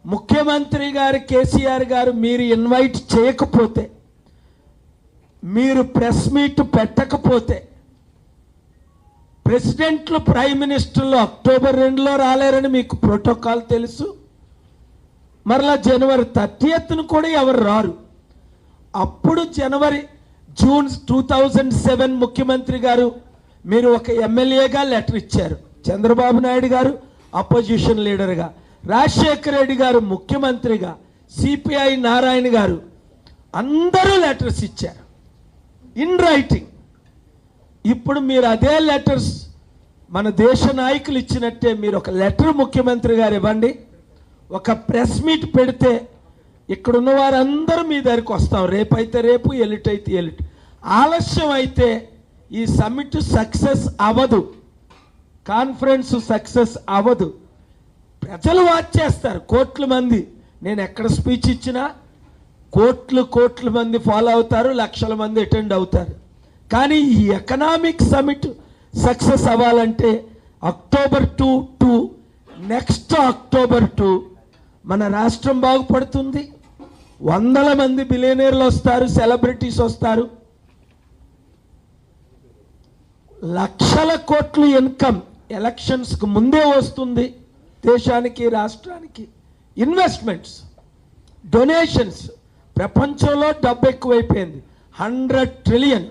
ముఖ్యమంత్రి గారు కేసీఆర్ గారు మీరు ఇన్వైట్ చేయకపోతే, మీరు ప్రెస్ మీట్ పెట్టకపోతే, ప్రెసిడెంట్లు ప్రైమ్ మినిస్టర్లు అక్టోబర్ 2లో రాలేరని మీకు ప్రోటోకాల్ తెలుసు. మరలా జనవరి 30th కూడా ఎవరు రారు. అప్పుడు జూన్ 2007 ముఖ్యమంత్రి గారు మీరు ఒక ఎమ్మెల్యేగా లెటర్ ఇచ్చారు. చంద్రబాబు నాయుడు గారు అపోజిషన్ లీడర్గా, రాజశేఖర రెడ్డి గారు ముఖ్యమంత్రిగా, సిపిఐ నారాయణ గారు అందరూ లెటర్స్ ఇచ్చారు ఇన్ రైటింగ్. ఇప్పుడు మీరు అదే లెటర్స్ మన దేశ నాయకులు ఇచ్చినట్టే మీరు ఒక లెటర్ ముఖ్యమంత్రి గారు ఇవ్వండి. ఒక ప్రెస్ మీట్ పెడితే ఇక్కడున్న వారందరూ మీ దగ్గరికి వస్తాం. రేపైతే రేపు, ఎల్లుటైతే ఎల్లుట. ఆలస్యం అయితే ఈ సమ్మిట్ సక్సెస్ అవ్వదు, కాన్ఫరెన్స్ సక్సెస్ అవ్వదు. ప్రజలు వాచ్ చేస్తారు, కోట్ల మంది. నేను ఎక్కడ స్పీచ్ ఇచ్చినా కోట్ల మంది ఫాలో అవుతారు, లక్షల మంది అటెండ్ అవుతారు. కానీ ఈ ఎకనామిక్ సమ్మిట్ సక్సెస్ అవ్వాలంటే అక్టోబర్ 2 నెక్స్ట్ అక్టోబర్ 2 మన రాష్ట్రం బాగుపడుతుంది. వందల మంది బిలియనీర్లు వస్తారు, సెలబ్రిటీస్ వస్తారు, లక్షల కోట్లు ఇన్కమ్ ఎలక్షన్స్కి ముందే వస్తుంది దేశానికి, రాష్ట్రానికి. ఇన్వెస్ట్మెంట్స్, డొనేషన్స్, ప్రపంచంలో డబ్బు ఎక్కువైపోయింది. 100 trillion.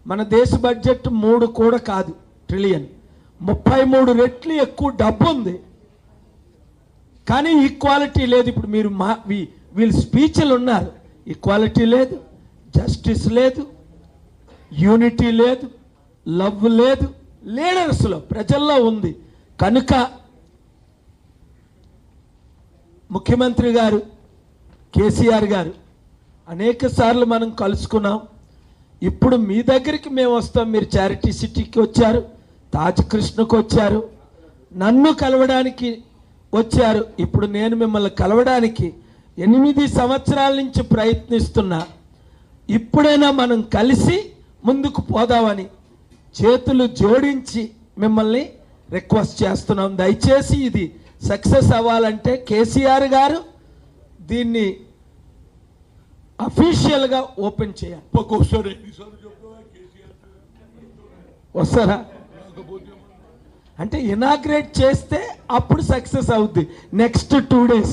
మన దేశ బడ్జెట్ 3 కూడా కాదు ట్రిలియన్, 33 రెట్లు ఎక్కువ డబ్బు ఉంది. కానీ ఈక్వాలిటీ లేదు. ఇప్పుడు మీరు వీళ్ళు స్పీచ్లు ఉన్నారు, ఈక్వాలిటీ లేదు, జస్టిస్ లేదు, యూనిటీ లేదు, లవ్ లేదు. లీడర్స్లో, ప్రజల్లో ఉంది. కనుక ముఖ్యమంత్రి గారు కేసీఆర్ గారు అనేక సార్లు మనం కలుసుకున్నాం. ఇప్పుడు మీ దగ్గరికి మేము వస్తాం. మీరు చారిటీ సిటీకి వచ్చారు, తాజ్ కృష్ణకు వచ్చారు, నన్ను కలవడానికి వచ్చారు. ఇప్పుడు నేను మిమ్మల్ని కలవడానికి 8 సంవత్సరాల నుంచి ప్రయత్నిస్తున్నా. ఇప్పుడైనా మనం కలిసి ముందుకు పోదామని చేతులు జోడించి మిమ్మల్ని రిక్వెస్ట్ చేస్తున్నాం. దయచేసి ఇది సక్సెస్ అవ్వాలంటే కేసీఆర్ గారు దీన్ని అఫీషియల్గా ఓపెన్ చేయాలి. వస్తారా అంటే ఇనాగ్రేట్ చేస్తే అప్పుడు సక్సెస్ అవుద్ది. Next 2 days.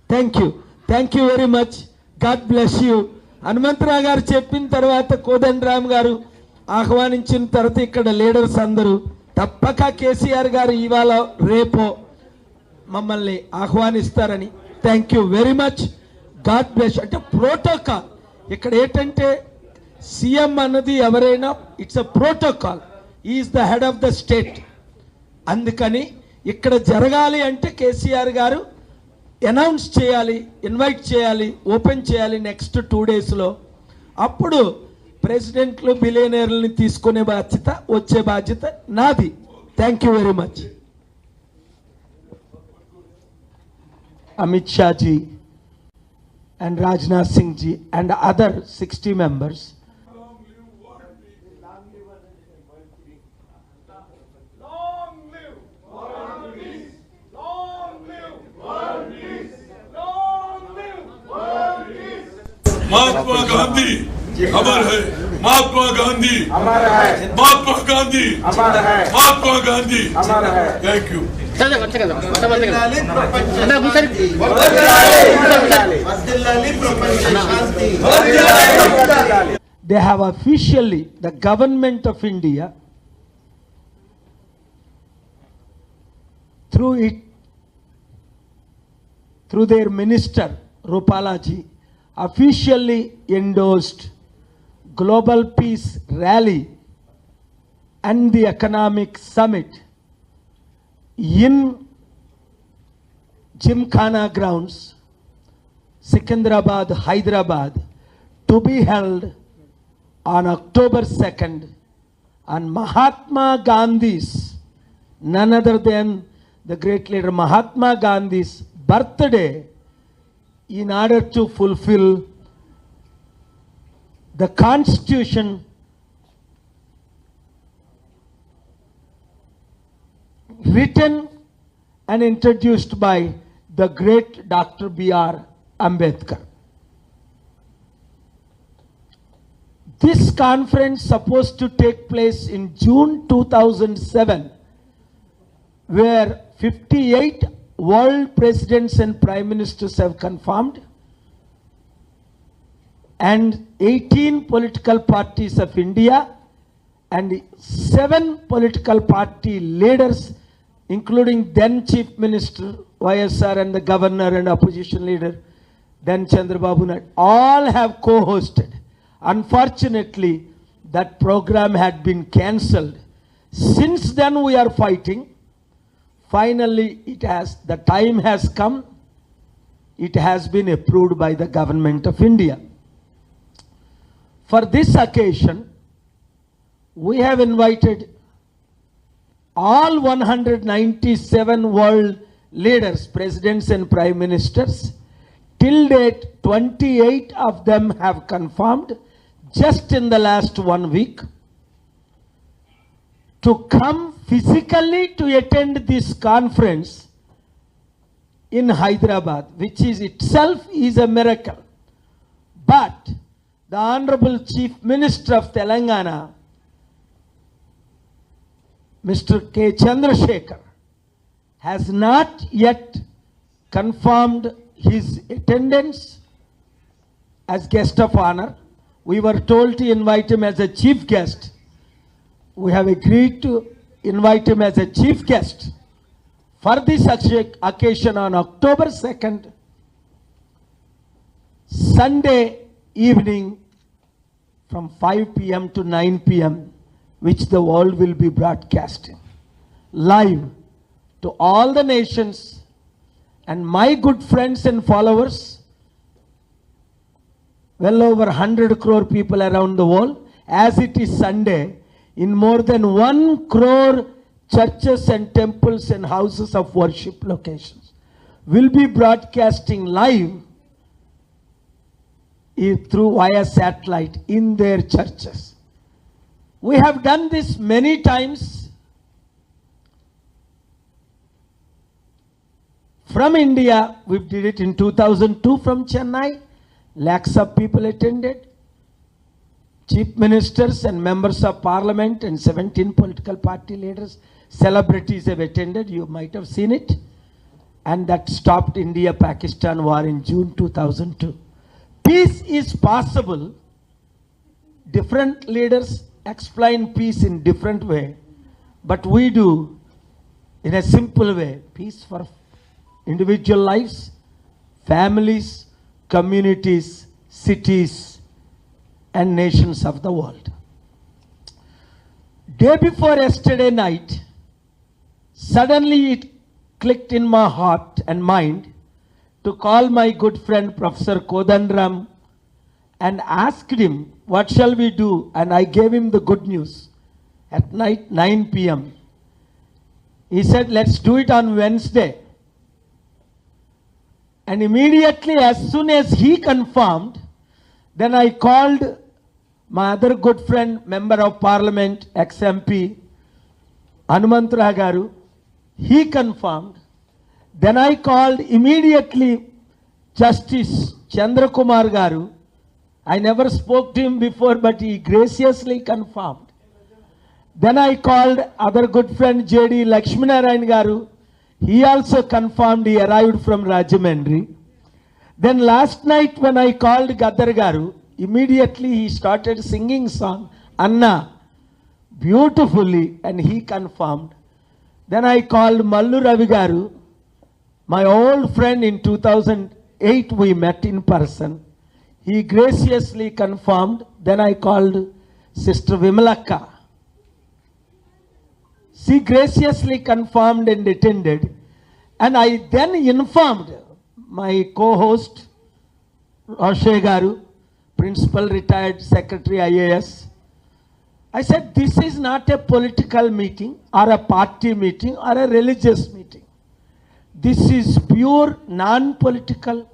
Thank you very much. God bless you. Hanumantha Rao garu చెప్పిన తర్వాత, కోదండరామ్ గారు ఆహ్వానించిన తర్వాత ఇక్కడ లీడర్స్ అందరూ తప్పక కేసీఆర్ గారు ఇవాళ రేపో మమ్మల్ని ఆహ్వానిస్తారని. Thank you very much. God bless. అంటే ప్రోటోకాల్ ఇక్కడ ఏంటంటే సీఎం అన్నది ఎవరైనా it's a protocol. Is the head of the state. అందుకని ఇక్కడ జరగాలి అంటే కేసీఆర్ గారు అనౌన్స్ చేయాలి, ఇన్వైట్ చేయాలి, ఓపెన్ చేయాలి నెక్స్ట్ 2 daysలో. అప్పుడు ప్రెసిడెంట్లు బిలియనీర్లని తీసుకునే బాధ్యత, వచ్చే బాధ్యత నాది. Thank you very much. Amit Shah ji and Rajnath Singh ji and other 60 members. Mahatma Gandhi अमर है, महात्मा गांधी अमर है, महात्मा गांधी अमर है, महात्मा गांधी अमर है. Thank you. They have officially, the government of India, through their minister Rupala ji, officially endorsed Global Peace Rally and the Economic Summit in Gymkhana grounds, Secunderabad, Hyderabad, to be held on October 2nd on Mahatma Gandhi's, none other than the great leader Mahatma Gandhi's birthday, in order to fulfill the constitution written and introduced by the great Dr. B.R. Ambedkar. This conference supposed to take place in June 2007, where 58 world presidents and prime ministers have confirmed, and 18 political parties of India and 7 political party leaders, including then Chief Minister YSR and the governor and opposition leader then Chandravva, all have co-hosted. Unfortunately, that program had been cancelled. Since then we are fighting. Finally, the time has come. It has been approved by the government of India. For this occasion, we have invited all 197 world leaders, presidents and prime ministers. Till date, 28 of them have confirmed just in the last 1 week to come physically to attend this conference in Hyderabad, which is itself is a miracle. But the Honorable Chief Minister of Telangana, Mr. K. Chandrasekhar, has not yet confirmed his attendance as guest of honor. We were told to invite him as a chief guest. We have agreed to invite him as a chief guest for this occasion on October 2nd, Sunday evening from 5 p.m. to 9 p.m., which the world will be broadcasting live to all the nations and my good friends and followers, well over 100 crore people around the world, as it is Sunday, in more than 1 crore churches and temples and houses of worship locations will be broadcasting live through via satellite in their churches. We have done this many times from India. We did it in 2002 from Chennai. Lakhs of people attended. Chief ministers and members of parliament and 17 political party leaders, celebrities have attended. You might have seen it. And that stopped India-Pakistan war in June 2002. Peace is possible. Different leaders explain peace in different way, but we do in a simple way. Peace for individual lives, families, communities, cities, and nations of the world. Day before yesterday night, suddenly it clicked in my heart and mind to call my good friend Professor Kodandram and asked him, what shall we do? And I gave him the good news at night, 9 p.m. He said, let's do it on Wednesday. And immediately, as soon as he confirmed, then I called my other good friend, Member of Parliament, ex-MP, Hanumantra Garu. He confirmed. Then I called immediately Justice Chandravva Garu. I never spoke to him before, but he graciously confirmed. Then I called other good friend J.D. Lakshminarayan Garu. He also confirmed he arrived from Rajamandri. Then last night when I called Gadar Garu, immediately he started singing song, Anna, beautifully, and he confirmed. Then I called Mallu Ravi Garu, my old friend. In 2008 we met in person. He graciously confirmed. Then I called Sister Vimalakka. She graciously confirmed and attended. And I then informed my co-host, Roshe Garu, Principal Retired Secretary IAS. I said, this is not a political meeting or a party meeting or a religious meeting. This is pure non-political,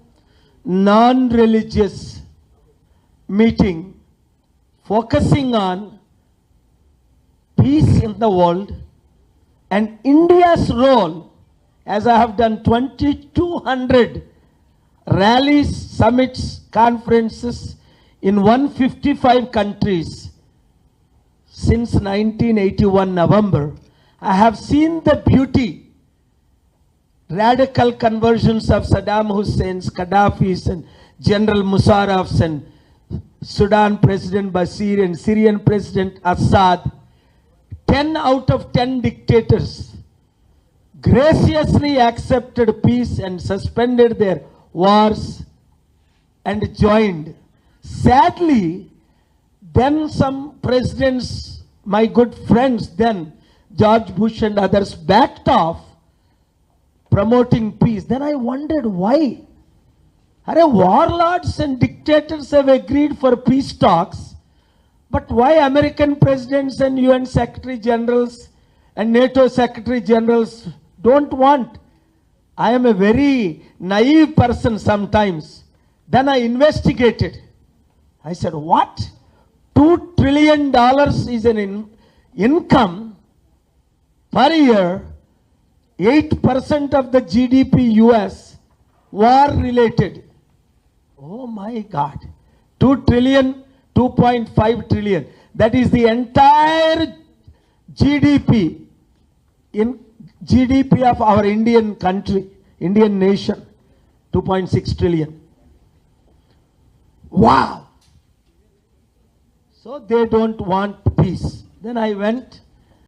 non-religious meeting focusing on peace in the world and India's role, as I have done 2,200 rallies, summits, conferences in 155 countries since 1981 November. I have seen the beauty, radical conversions of Saddam Hussein's, Gaddafi's, and General Musharraf's, and Sudan President Bashir and Syrian President Assad. 10 out of 10 dictators graciously accepted peace and suspended their wars and joined. Sadly, then some presidents, my good friends then, George Bush and others, backed off promoting peace. Then I wondered why. Warlords and dictators have agreed for peace talks, but why American presidents and UN Secretary Generals and NATO Secretary Generals don't want? I am a very naive person sometimes. Then I investigated. I said, what? $2 trillion is an income per year, 8% of the GDP US, war related. Oh my God. 2 trillion, 2.5 trillion. That is the entire GDP in GDP of our Indian country, Indian nation, 2.6 trillion. Wow. So they don't want peace. Then I went